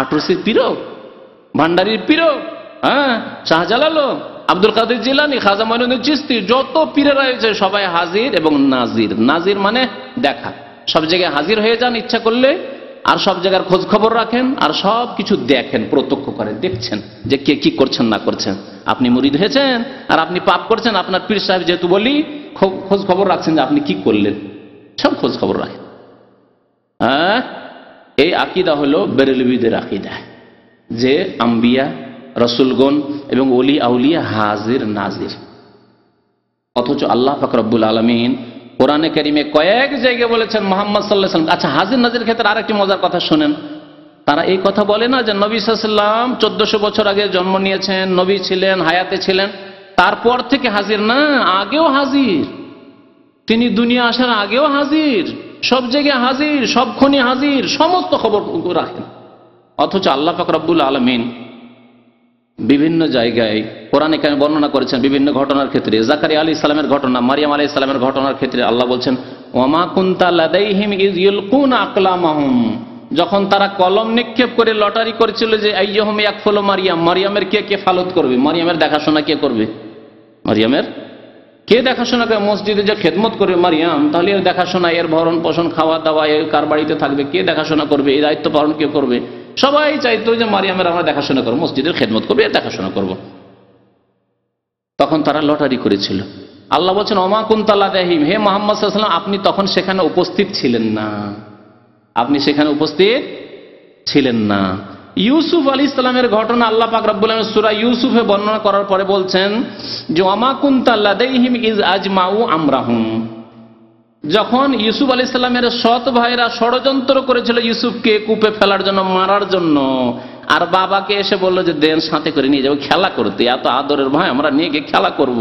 আটরসির পীরও, ভান্ডারির পীরও, হ্যাঁ, শাহজালালও, আব্দুল কাদের জিলানী, খাজা মঈনুদ্দিন চিশতি, যত পীরেরা রয়েছে সবাই হাজির এবং নাজির। নাজির মানে দেখা, সব জায়গায় হাজির হয়ে যান ইচ্ছা করলে, আর সব জায়গার খোঁজ খবর রাখেন, আর সব কিছু দেখেন, প্রত্যক্ষ করেন, দেখছেন যে কে কি করছেন না করছেন। আপনি মুরিদ হয়েছেন আর আপনি পাপ করছেন, আপনার পীর সাহেব যেহেতু বলি খোঁজ খবর রাখছেন যে আপনি কি করলেন, সব খোঁজ খবর রাখেন। হ্যাঁ, এই আকীদা হলো বেরেলভীদের আকীদা, যে আম্বিয়া, রাসূলগণ এবং ওলি আউলিয়া হাজির নাজির। অথচ আল্লাহ পাক রব্বুল আলামিন কোরআনে কারীমে কয়েক জায়গায় বলেছেন মুহাম্মদ সাল্লাল্লাহু আলাইহি ওয়াসাল্লাম। আচ্ছা, হাজির নাজির ক্ষেত্রে আরেকটি মজার কথা শুনেন। তারা এই কথা বলে না যে নবী সাল্লাল্লাহু আলাইহি ওয়াসাল্লাম 1400 বছর আগে জন্ম নিয়েছেন, নবী ছিলেন, হায়াতে ছিলেন, তারপর থেকে হাজির না, আগেও হাজির। তিনি দুনিয়া আসার আগেও হাজির, সব জায়গায় হাজির, সবক্ষণে হাজির, সমস্ত খবর রাখেন। অথচ আল্লাহ পাক রব্বুল আলামিন বিভিন্ন জায়গায় কোরআনে কারিমে বর্ণনা করেছেন বিভিন্ন ঘটনার ক্ষেত্রে। জাকারিয়া আলাইহিস সালামের ঘটনা, মারিয়াম আলাইহিস সালামের ঘটনার ক্ষেত্রে আল্লাহ বলছেন ওয়ামা কুনতা লাদাইহিম ইয ইলকুনা আকলামাহুম, যখন তারা কলম নিক্ষেপ করে লটারি করেছিল যে আইয়ুহুম ইয়াকফুলু মারিয়াম, মারিয়ামের কে কেফালত করবে, মারিয়ামের দেখাশোনা কে করবে, মারিয়ামের কে দেখাশোনা করে, মসজিদে যে খেদমত করবে মারিয়াম, তাহলে এর দেখাশোনা, এর ভরণ পোষণ, খাওয়া দাওয়া, এর কার বাড়িতে থাকবে, কে দেখাশোনা করবে, এই দায়িত্ব পালন কে করবে। সবাই চাইতো যে মারিয়ামের আমরা দেখাশোনা করবো, মসজিদের খেদমত করবে, এর দেখাশোনা করবো। তখন তারা লটারি করেছিল। আল্লাহ বলছেন ওমা কুনতা লাদাইহিম, হে মুহাম্মদ সাল্লাল্লাহু আলাইহি ওয়াসাল্লাম, আপনি তখন সেখানে উপস্থিত ছিলেন না, আপনি সেখানে উপস্থিত ছিলেন না। ইউসুফ আলাইহিস সালামের ঘটনা আল্লাহ পাক রব্বুল আলামিন সূরা ইউসুফে বর্ণনা করার পরে বলছেন যে ওয়ামা কুনতা লাদাইহিম ইজ আজমাউ আমরাহুম, যখন ইউসুফ আলাইহিস সালামের সৎ ভাইরা ষড়যন্ত্র করেছিল ইউসুফকে কূপে ফেলার জন্য, মারার জন্য, আর বাবাকে এসে বললো যে দেন সাথে করে নিয়ে যাবো খেলা করতে, এত আদরের ভাই আমরা নিয়ে গিয়ে খেলা করব,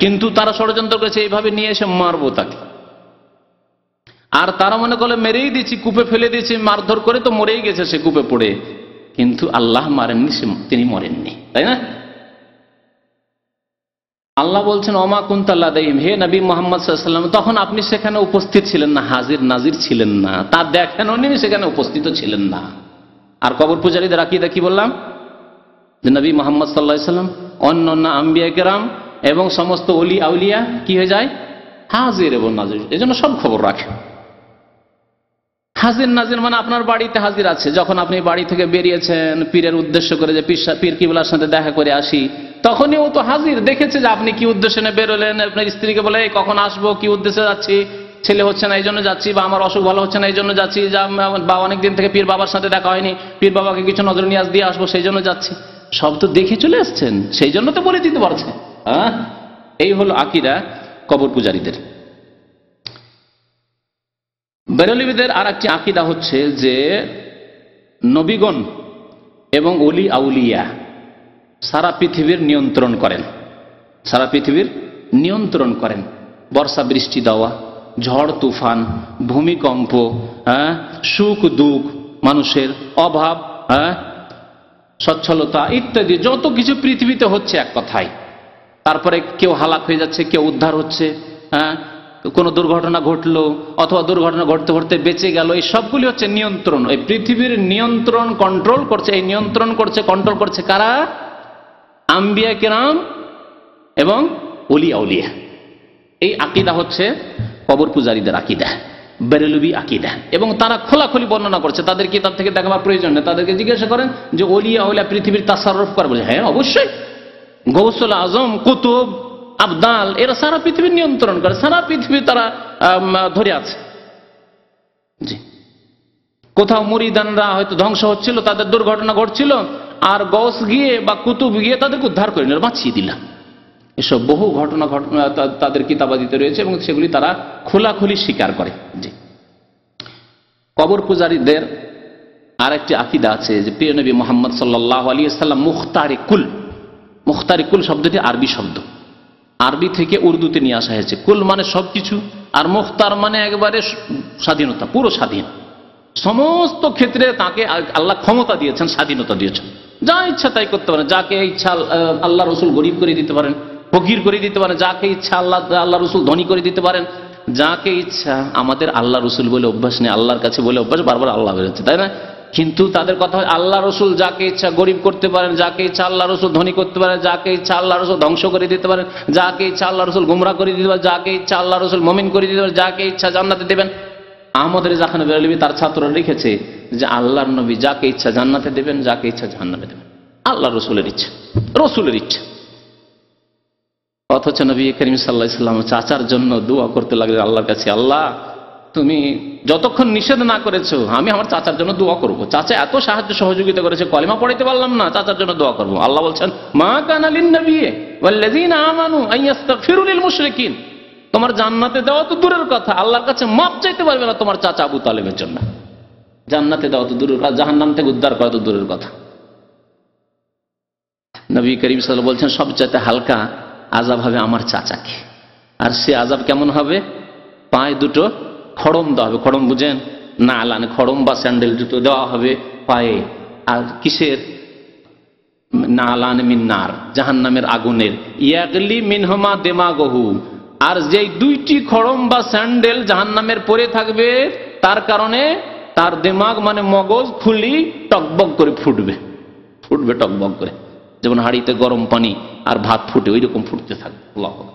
কিন্তু তারা ষড়যন্ত্র করেছে এইভাবে নিয়ে এসে মারবো তাকে। আর তারা মনে করলে মেরেই দিচ্ছি, কূপে ফেলে দিয়েছি, মারধর করে তো মরেই গেছে সে কূপে পড়ে, কিন্তু আল্লাহ মারেননি, তিনি মরেননি, তাই না? আল্লাহ বলছেন ওমা কুনতা লাদাইহিম, হে নবী মুহাম্মদ সাল্লাল্লাহু আলাইহি ওয়াসাল্লাম, তখন আপনি সেখানে উপস্থিত ছিলেন না, হাজির নাজির ছিলেন না, তা দেখেন উনি সেখানে উপস্থিত ছিলেন না। আর কবর পূজারীদের আকীদা কি বললাম, যে নবী মুহাম্মদ সাল্লাল্লাহু আলাইহি ওয়াসাল্লাম, অন্যান্য আম্বিয়া কেরাম এবং সমস্ত ওলি আউলিয়া কি হয়ে যায়, হাজির এবং নাজির, এজন্য সব খবর রাখে। হাজির নাজির মানে আপনার বাড়িতে হাজির আছে, যখন আপনি বাড়ি থেকে বেরিয়েছেন পীরের উদ্দেশ্য করে যে পীর কিবলার সাথে দেখা করে আসি, তখনই ও তো হাজির, দেখেছে যে আপনি কি উদ্দেশ্যে নিয়ে বেরোলেন, আপনার স্ত্রীকে বলে এই কখন আসবো, কি উদ্দেশ্যে যাচ্ছি, ছেলে হচ্ছে না এই জন্য যাচ্ছি, বা আমার অসুখ ভালো হচ্ছে না এই জন্য যাচ্ছি, বা অনেকদিন থেকে পীর বাবার সাথে দেখা হয়নি, পীর বাবাকে কিছু নজর নিয়াজ দিয়ে আসবো সেই জন্য যাচ্ছি, সব তো দেখে চলে আসছেন, সেই জন্য তো বলে দিতে পারছে। হ্যাঁ, এই হলো আকীদা কবর পূজারীদের। বেরেলভীদের আর একটি আকীদা হচ্ছে যে নবীগণ এবং ওলি আউলিয়া সারা পৃথিবীর নিয়ন্ত্রণ করেন, সারা পৃথিবীর নিয়ন্ত্রণ করেন, বর্ষা বৃষ্টি দেওয়া, ঝড় তুফান, ভূমিকম্প, সুখ দুঃখ, মানুষের অভাব, সচ্ছলতা ইত্যাদি যত কিছু পৃথিবীতে হচ্ছে এক কথায়, তারপরে কেউ হালাক হয়ে যাচ্ছে, কেউ উদ্ধার হচ্ছে, কোনো দুর্ঘটনা ঘটলো অথবা দুর্ঘটনা ঘটতে ঘটতে বেঁচে গেল, এই সবগুলি হচ্ছে নিয়ন্ত্রণ। এই পৃথিবীর নিয়ন্ত্রণ কন্ট্রোল করছে, এই নিয়ন্ত্রণ করছে কন্ট্রোল করছে কারা, আম্বিয়া কেরাম এবং ওলি আউলিয়া। এই আকীদা হচ্ছে কবর পূজারীদের আকীদা, বেরেলভী আকীদা, এবং তারা খোলাখুলি বর্ণনা করছে, তাদের কিতাব থেকে দেখাবার প্রয়োজন নেই, তাদেরকে জিজ্ঞাসা করেন যে ওলি আউলিয়া পৃথিবীর তাসাররুফ করে, বলে হ্যাঁ অবশ্যই, গৌসুল আজম, কুতুব, আবদাল, এরা সারা পৃথিবীর নিয়ন্ত্রণ করে, সারা পৃথিবী তারা ধরে আছে। জি, কোথাও মুরিদানরা হয়তো ধ্বংস হচ্ছিল, তাদের দুর্ঘটনা ঘটছিল, আর গৌস গিয়ে বা কুতুব গিয়ে তাদেরকে উদ্ধার করে নিল, বাঁচিয়ে দিলাম। এসব বহু ঘটনা তাদের কিতাবাদিতে রয়েছে এবং সেগুলি তারা খোলাখুলি স্বীকার করে। জি, কবর পূজারীদের আর একটি আকীদা আছে যে প্রিয় নবী মুহাম্মদ সাল্লাল্লাহু আলাইহি ওয়াসাল্লাম মুখতারিকুল, মুখতারিকুল শব্দটি আরবি শব্দ, আরবি থেকে উর্দুতে নিয়ে আসা হয়েছে। কুল মানে সবকিছু, আর মুখতার মানে একবারে স্বাধীনতা, পুরো স্বাধীন, সমস্ত ক্ষেত্রে তাকে আল্লাহ ক্ষমতা দিয়েছেন, স্বাধীনতা দিয়েছেন, যা ইচ্ছা তাই করতে পারেন, যাকে ইচ্ছা আল্লাহ রসুল গরিব করে দিতে পারেন, ফকির করে দিতে পারেন, যাকে ইচ্ছা আল্লাহ রসুল ধনী করে দিতে পারেন, যাকে ইচ্ছা। আমাদের আল্লাহ রসুল বলে অভ্যাস নেই, আল্লাহর কাছে বলে অভ্যাস, বারবার আল্লাহ বেরোচ্ছে, তাই না? কিন্তু তাদের কথা হয় আল্লাহ রসুল যাকে ইচ্ছা গরিব করতে পারেন, যাকে ইচ্ছা আল্লাহ রসুল ধনী করতে পারেন, যাকে ইচ্ছা আল্লাহ রসুল ধ্বংস করে দিতে পারেন, যাকে ইচ্ছা আল্লাহ রসুল গুমরা করে দিতে পারেন, যাকে ইচ্ছা আল্লাহ রসুল মুমিন করে দিতে পারেন, যাকে ইচ্ছা জান্নাতে দেবেন। আহমদের জাখান বেরেলভী তার ছাত্ররা লিখেছে যে আল্লাহর নবী যাকে ইচ্ছা জান্নাতে দেবেন, যাকে ইচ্ছা জাহান্নামে দেবেন, আল্লাহ রসুলের ইচ্ছা, রসুলের ইচ্ছা। অথচ নবী করিম সাল্লাল্লাহু আলাইহি ওয়াসাল্লাম চাচার জন্য দোয়া করতে লাগলেন আল্লাহর কাছে, আল্লাহ তুমি যতক্ষণ নিষেধ না করেছো আমি আমার চাচার জন্য দোয়া করবো, চাচা এত সাহায্য সহযোগিতা করেছে, কলেমা পড়াইতে পারলাম না, চাচার জন্য দোয়া করবো। আল্লাহ বলছেন মা কানা লিন-নবী ওয়াল্লাযীনা আমানু আন ইস্তাগফিরু লিল মুশরিকিন, তোমার জান্নাতে দেওয়া তো দূরের কথা, আল্লাহর কাছে মাপ চাইতে পারবে না তোমার চাচা আবু তালেবের জন্য, জান্নাতে দেওয়া তো দূরের কথা, জাহান্নাম থেকে উদ্ধার করা তো দূরের কথা। নবী করিম সাল্লাল্লাহু আলাইহি ওয়াসাল্লাম বলছেন সবচাইতে হালকা আযাব হবে আমার চাচাকে, আর সে আযাব কেমন হবে, পায়ে দুটো খড়ম দেওয়া হবে, খড়ম বুঝেন না, আলানে খড়ম বা স্যান্ডেল জুতো দেওয়া হবে পায়ে, আর কিসের, না আলান মিন্নার, জাহান্নামের আগুনের, ইয়াগলি মিনহুমা দিমাগুহু, আর যেই দুইটি খড়ম বা স্যান্ডেল জাহান্নামের পরে থাকবে তার কারণে তার দিমাগ মানে মগজ খুলি টকবক করে ফুটবে, ফুটবে টকবক করে, যেমন হাঁড়িতে গরম পানি আর ভাত ফুটে ওই রকম ফুটতে থাকবে। আল্লাহু আকবার।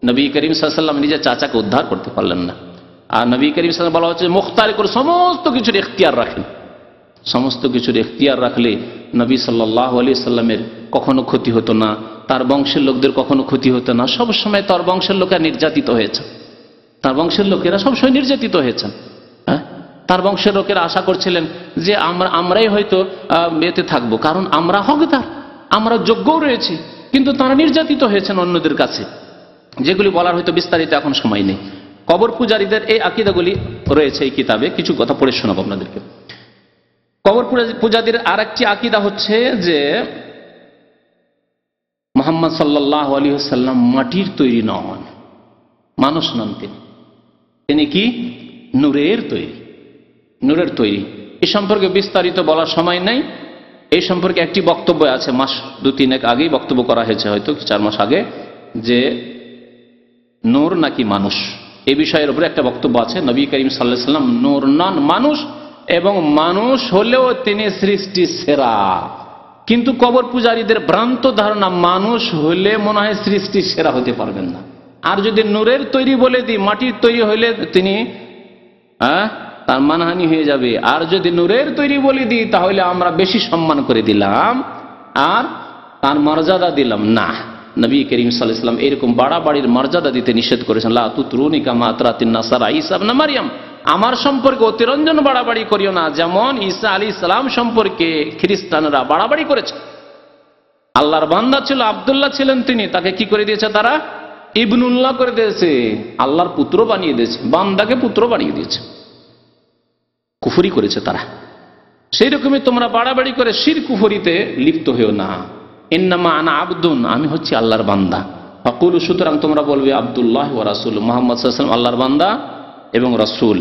নবী করিম সাল্লাল্লাহু আলাইহি ওয়াসাল্লাম নিজের চাচাকে উদ্ধার করতে পারলেন না, আর নবী করিম সাল্লাল্লাহু আলাইহি ওয়াসাল্লাম বলা হচ্ছে মুখতার করে সমস্ত কিছুর এখতিয়ার রাখেন, সমস্ত কিছুর এখতিয়ার রাখলে নবী সাল্লাল্লাহু আলাইহি ওয়াসাল্লামের কখনো ক্ষতি হতো না, তার বংশের লোকদের কখনো ক্ষতি হতো না, সবসময় তার বংশের লোকেরা নির্যাতিত হয়েছে, তার বংশের লোকেরা সবসময় নির্যাতিত হয়েছেন। হ্যাঁ, তার বংশের লোকেরা আশা করছিলেন যে আমরাই হয়তো এতে থাকবো, কারণ আমরা হকদার, আমরা যোগ্যও রয়েছি। কিন্তু তারা নির্যাতিত হয়েছেন অন্যদের কাছে, যেগুলি বলার হয়তো বিস্তারিত এখন সময় নেই। কবর পূজারীদের এই আকীদাগুলি রয়েছে এই কিতাবে, কিছু কথা পড়ে শোনাবো আপনাদেরকে। কবর পূজারীদের আর একটি আকীদা হচ্ছে যে মুহাম্মদ সাল্লাল্লাহু আলাইহি ওয়াসাল্লাম মাটির তৈরি নন, মানুষ নন। তিনি কি নূরের তৈরি, নূরের তৈরি। এ সম্পর্কে বিস্তারিত বলার সময় নেই। এই সম্পর্কে একটি বক্তব্য আছে, মাস 2-3 আগেই বক্তব্য করা হয়েছে, হয়তো 4 মাস আগে, যে নূর নাকি মানুষ, এই বিষয়ের উপরে একটা বক্তব্য আছে। নবী করিম সাল্লাল্লাহু আলাইহি ওয়াসাল্লাম নূর নন, মানুষ, এবং মানুষ হলেও তিনি সৃষ্টির সেরা। কিন্তু কবর পূজারীদের ভ্রান্ত ধারণা, মানুষ হলে মনে হয় সৃষ্টির সেরা হতে পারবেন না, আর যদি নূরের তৈরি বলে দিই, মাটির তৈরি হইলে তিনি তার মানহানি হয়ে যাবে। আর যদি নূরের তৈরি বলে দিই তাহলে আমরা বেশি সম্মান করে দিলাম আর তার মর্যাদা দিলাম না। নবী করিম সাল্লাল্লাহু আলাইহি ওয়াসাল্লাম এরকম বাড়াবাড়ির মর্যাদা দিতে নিষেধ করেছেন। লা তুতরুনি কামা আতরাতিন নাসারা ঈসা ইবনে মারইয়াম, আমার সম্পর্কে অতিরঞ্জন বাড়াবাড়ি করিও না, যেমন ঈসা আলাইহিস সালাম সম্পর্কে খ্রিস্টানরা বাড়াবাড়ি করেছে। আল্লাহর বান্দা ছিল, আব্দুল্লাহ ছিলেন তিনি, তাকে কি করে দিয়েছে তারা? ইবনুল্লাহ করে দিয়েছে, আল্লাহর পুত্র বানিয়ে দিয়েছে, বান্দাকে পুত্র বানিয়ে দিয়েছে। কুফরি করেছে তারা। সেই রকমই তোমরা বাড়াবাড়ি করে শিরক কুফরিতে লিপ্ত হয়েও না। ইন্নামা আনা আবদুন, আমি হচ্ছি আল্লাহর বান্দা। ফাকুলু, সুতরাং তোমরা বলবে আব্দুল্লাহ ওয়া রাসূল, মুহাম্মদ সাল্লাল্লাহু আলাইহি ওয়াসাল্লাম আল্লাহর বান্দা এবং রাসূল।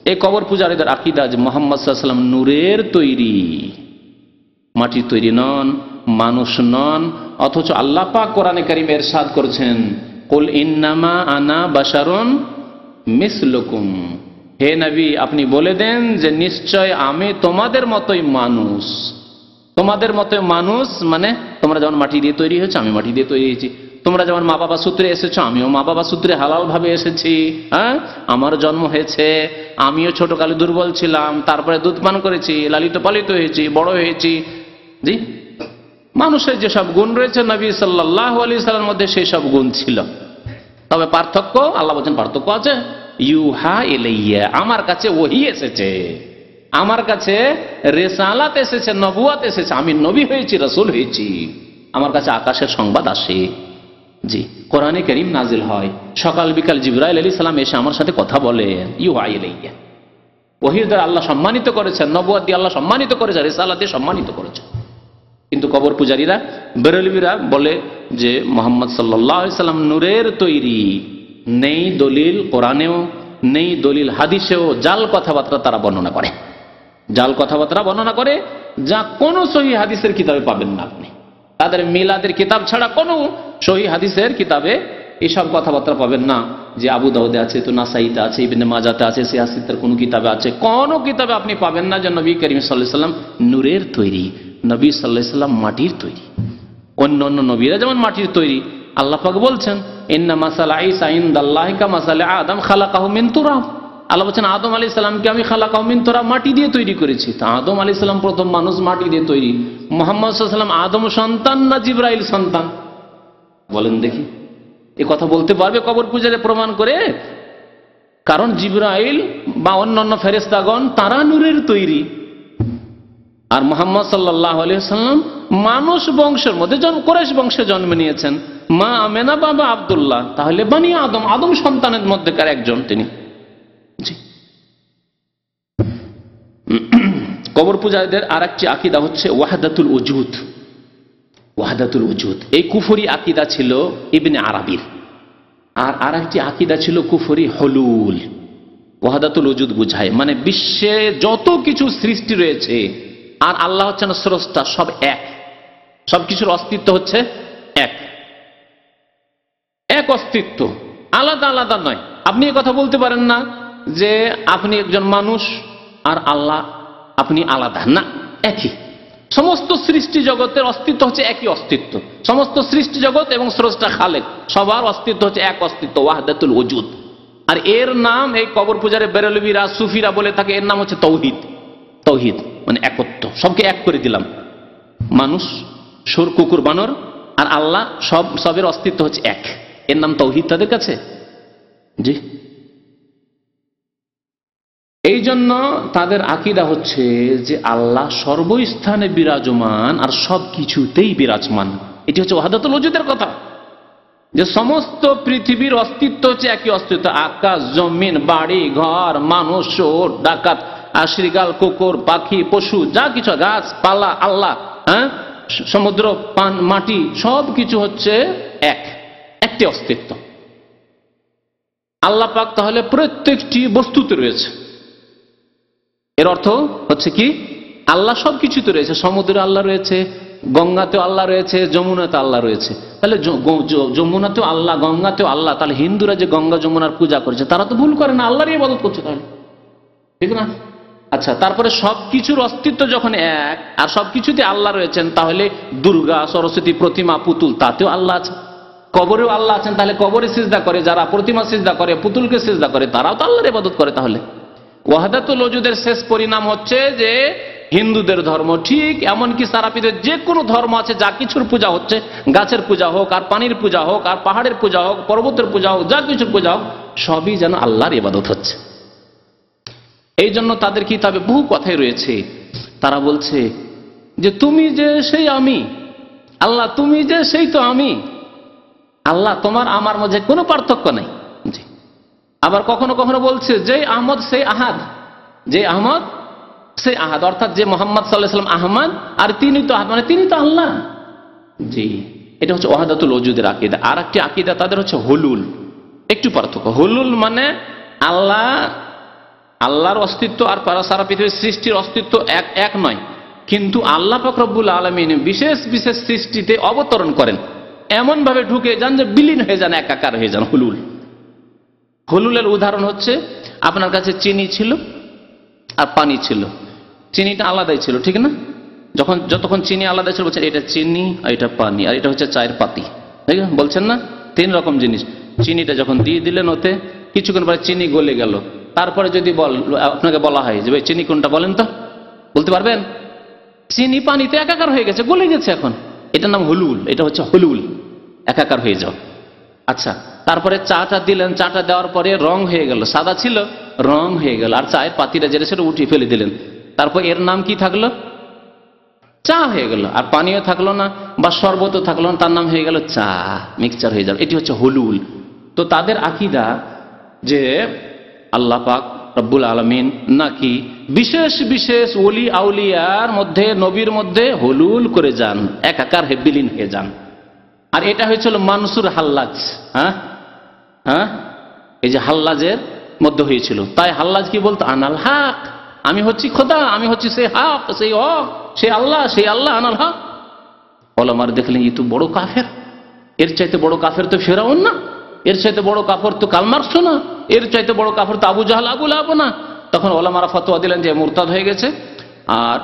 এই কবর পূজারীদের আকীদা যে মুহাম্মদ সাল্লাল্লাহু আলাইহি ওয়াসাল্লাম নূরের তৈরি, মাটির তৈরি নন, মানুষ নন। অথচ আল্লাহ পাক কোরআনে কারীমে ইরশাদ করেছেন, কুল ইন্নামা আনা বাশারুন মিসলুকুম, হে নবী আপনি বলে দেন যে নিশ্চয় আমি তোমাদের মতোই মানুষ। তোমাদের মতোই মানুষ মানে তোমরা যেমন মাটি দিয়ে তৈরি হয়েছে, আমি মাটি দিয়ে তৈরি হয়েছি। তোমরা যেমন মা বাবা সূত্রে এসেছো, আমিও মা বাবা সূত্রে হালাল ভাবে এসেছি। আমার জন্ম হয়েছে, আমিও ছোটকালে দুর্বল ছিলাম, তারপরে দুধ পান করেছি, লালিত পালিত হয়েছি, বড় হয়েছি। জি, মানুষের যেসব গুণ রয়েছে নবী সাল্লাল্লাহু আলাইহি ওয়াসাল্লামের মধ্যে সেই সব গুণ ছিল। তবে পার্থক্য, আল্লাহ বলেন পার্থক্য আছে। ইউহা ইলাইয়া, আমার কাছে ওহী এসেছে, আমার কাছে রিসালাত এসেছে, নবুয়ত এসেছে, আমি নবী হয়েছি, রাসূল হয়েছি। আমার কাছে আকাশের সংবাদ আসে। জি, কোরআনে কারীম নাজিল হয়, সকাল বিকাল জিবরাইল আলাইহিস সালাম এসে আমার সাথে কথা বলেন। ইউহা ইলাইয়া, ওহীর দ্বারা আল্লাহ সম্মানিত করেছেন, নবুয়ত দিয়ে আল্লাহ সম্মানিত করেছেন, রিসালাত দিয়ে সম্মানিত করেছেন। কিন্তু কবর পূজারীরা, বেরেলভিরা বলে যে মুহাম্মদ সাল্লাল্লাহু আলাইহি ওয়াসাল্লাম নূরের তৈরি। নেই দলিল কোরআনেও, নেই দলিল হাদিসেও। জাল কথাবার্তা তারা বর্ণনা করে, জাল কথাবার্তা বর্ণনা করে, যা কোনো সহিহ হাদিসের কিতাবে পাবেন না আপনি। তাদের মিলাদের কিতাব ছাড়া কোনো সহিহ হাদিসের কিতাবে এসব কথাবার্তা পাবেন না। যে আবু দাউদে আছে, তো নাসাইতে আছে, ইবনে মাজাতে আছে, সিয়াসিতের কোনো কিতাবে আছে, কোনো কিতাবে আপনি পাবেন না যে নবী করিম সাল্লাল্লাহু আলাইহি ওয়াসাল্লাম নূরের তৈরি, নবী সাল্লাল্লাহু আলাইহি ওয়াসাল্লাম মাটির তৈরি। অন্য অন্য নবীরা যেমন মাটির তৈরি, আল্লাহ পাক বলছেন ইন্না মাসালা ঈসা ইনদাল্লাহি কামাসালি আদম খালাকাহু মিন তুরাব। আল্লাহ বলছেন আদম আলাইহিস সালামকে আমি খালাকাহু মিন তুরাব, মাটি দিয়ে তৈরি করেছি। তা আদম আলাইহিস সালাম প্রথম মানুষ, মাটি দিয়ে তৈরি। মুহাম্মদ সাল্লাল্লাহু আলাইহি ওয়াসাল্লাম আদম সন্তান না জিবরাইল সন্তান? বলেন দেখি, এই কথা বলতে পারবে কবর পূজারে প্রমাণ করে? কারণ জিবরাইল বা অন্যান্য ফেরেশতাগণ তারা নূরের তৈরি, আর মুহাম্মদ সাল্লাল্লাহু আলাইহি ওয়াসাল্লাম মানুষ বংশের মধ্যে কুরাইশ বংশে জন্ম নিয়েছেন। মা আমেনা, বাবা আব্দুল্লাহ, তাহলে বানি আদম, আদম সন্তানের মধ্যেকার একজন তিনি। কবর পূজারীদের আর একটি আকীদা হচ্ছে ওয়াহদাতুল ওজুদ। ওয়াহদাতুল ওজুদ এই কুফরি আকীদা ছিল ইবনে আরাবির। আর আরেকটি আকীদা ছিল কুফরি হুলুল। ওয়াহদাতুল ওজুদ বুঝায় মানে বিশ্বে যত কিছু সৃষ্টি রয়েছে আর আল্লাহ হচ্ছেন স্রষ্টা, সব এক, সবকিছুর অস্তিত্ব হচ্ছে এক, এক অস্তিত্ব, আলাদা আলাদা নয়। আপনি এই কথা বলতে পারেন না যে আপনি একজন মানুষ আর আল্লাহ আপনি আলাদা, না, একই। সমস্ত সৃষ্টি জগতের অস্তিত্ব হচ্ছে একই অস্তিত্ব। সমস্ত সৃষ্টি জগৎ এবং স্রষ্টা খালেক সবার অস্তিত্ব হচ্ছে এক অস্তিত্ব, ওয়াহদাতুল ওজুদ। আর এর নাম এই কবর পূজারে বেরেলভিরা, সুফিরা বলে থাকে, এর নাম হচ্ছে তৌহিদ। তৌহিদ মানে একত্ব, সবকে এক করে দিলাম। মানুষ, সুর, কুকুর, বানর আর আল্লাহ সবের অস্তিত্ব হচ্ছে এক, এর নাম তৌহিদ তাদের কাছে। জি। এই জন্য তাদের আকীদা হচ্ছে যে আল্লাহ সর্বস্থানে বিরাজমান আর সব কিছুতেই বিরাজমান। এটি হচ্ছে ওয়াহদাতুল ওজুদের কথা, যে সমস্ত পৃথিবীর অস্তিত্ব হচ্ছে একই অস্তিত্ব। আকাশ, জমিন, বাড়ি ঘর, মানুষ, চোর ডাকাত, শ্রীগাল, কুকুর, পাখি, পশু, যা কিছু, গাছপালা, আল্লাহ, সমুদ্র, পান, মাটি, সব কিছু হচ্ছে একটি অস্তিত্ব। আল্লাহ পাক তাহলে প্রত্যেকটি বস্তুতে রয়েছে। এর অর্থ হচ্ছে কি, আল্লাহ সব কিছুতে রয়েছে। সমুদ্রে আল্লাহ রয়েছে, গঙ্গাতেও আল্লাহ রয়েছে, যমুনাতে আল্লাহ রয়েছে। তাহলে যমুনাতেও আল্লাহ, গঙ্গাতেও আল্লাহ। তাহলে হিন্দুরা যে গঙ্গা যমুনার পূজা করেছে তারা তো ভুল করে না, আল্লাহরই ইবাদত করছে তাহলে, ঠিক না? আচ্ছা, তারপরে সবকিছুর অস্তিত্ব যখন এক আর সবকিছুতে আল্লাহ রয়েছেন, তাহলে দুর্গা, সরস্বতী, প্রতিমা, পুতুল, তাতেও আল্লাহ আছে। কবরেও আল্লাহ আছেন, তাহলে কবরে সিজদা করে যারা, প্রতিমা সিজদা করে, পুতুলকে সিজদা করে, তারাও তো আল্লাহর ইবাদত করে। তাহলে ওয়াহদাতুল ওজুদের শেষ পরিণাম হচ্ছে যে হিন্দুদের ধর্ম ঠিক, এমনকি সারা পৃথিবীর যে কোনো ধর্ম আছে, যা কিছুর পূজা হচ্ছে, গাছের পূজা হোক, আর পানির পূজা হোক, আর পাহাড়ের পূজা হোক, পর্বতের পূজা হোক, যা কিছুর পূজা হোক, সবই যেন আল্লাহর ইবাদত হচ্ছে। এই জন্য তাদের কিতাবে বহু কথাই রয়েছে। তারা বলছে যে তুমি যে সেই আমি, আল্লাহ তুমি যে সেই তো আমি, আল্লাহ তোমার আমার মধ্যে কোনো পার্থক্য নেই। জি। আবার কখনো কখনো বলছে যে আহমদ সেই আহাদ, যে আহমদ সেই আহাদ, অর্থাৎ যে মোহাম্মদ সাল্লাল্লাহু আলাইহি ওয়াসাল্লাম আহমদ আর তিনি তো আহাদ, মানে তিনি তো আল্লাহ। জি, এটা হচ্ছে ওয়াহদাতুল ওজুদের আকীদা। আর একটি আকীদা তাদের হচ্ছে হুলুল। একটু পার্থক্য। হুলুল মানে আল্লাহর অস্তিত্ব আর সারা পৃথিবীর সৃষ্টির অস্তিত্ব এক নয়, কিন্তু আল্লাহ পাক রব্বুল আলামিন বিশেষ বিশেষ সৃষ্টিতে অবতরণ করেন, এমন ভাবে ঢুকে যান যে বিলীন হয়ে যান, একাকার হয়ে যান। হুলুল। হুলুলের উদাহরণ হচ্ছে, আপনার কাছে চিনি ছিল আর পানি ছিল, চিনিটা আলাদাই ছিল, ঠিক না? যতক্ষণ চিনি আলাদা ছিল বলছেন এটা চিনি আর এটা পানি, আর এটা হচ্ছে চায়ের পাতি, ঠিক না? বলছেন না, 3 রকম জিনিস। চিনিটা যখন দিয়ে দিলেন ওতে, কিছুক্ষণ পরে চিনি গলে গেল। তারপরে যদি আপনাকে বলা হয় যে ভাই চিনি কোনটা বলেন তো, বলতে পারবেন? চিনি পানিতে একাকার হয়ে গেছে, গলে গেছে। এখন এটার নাম হুলুল। এটা হচ্ছে হুলুল, একাকার হয়ে যাও। আচ্ছা, তারপরে চাটা দিলেন, চাটা দেওয়ার পরে রং হয়ে গেল, সাদা ছিল রং হয়ে গেল, আর চায়ের পাতিটা যেটা সেটা উঠিয়ে ফেলে দিলেন। তারপর এর নাম কি থাকলো? চা হয়ে গেল। আর পানীয় থাকলো না, বা শরবতও থাকলো না, তার নাম হয়ে গেল চা, মিক্সচার হয়ে যাবে। এটি হচ্ছে হুলুল। তো তাদের আকীদা যে আল্লাহ পাক রব্বুল আলামিন নাকি বিশেষ বিশেষ ওলি আউলিয়ার মধ্যে, নবীর মধ্যে হুলুল করে যান, একাকার বিলীন হয়ে যান। আর এটা হয়েছিল মানসুর হাল্লাজ। এই যে হাল্লাজের মধ্যে হয়েছিল। তাই হাল্লাজ কি বলতো? আনাল হক, আমি হচ্ছি খোদা, আমি হচ্ছি সেই হক, সেই হক, সেই আল্লাহ আনাল হক। ওলামার দেখলেন এই তো বড় কাফের, এর চাইতে বড় কাফের তো ফেরাউন না, এর চাইতে বড় কাফের তো কার্ল মার্কস না, এর চাইতে বড় কাফের তো আবু জাহল, আবু লাহাব না। তখন ওলামারা ফতোয়া দিলেন যে মুরতাদ হয়ে গেছে, আর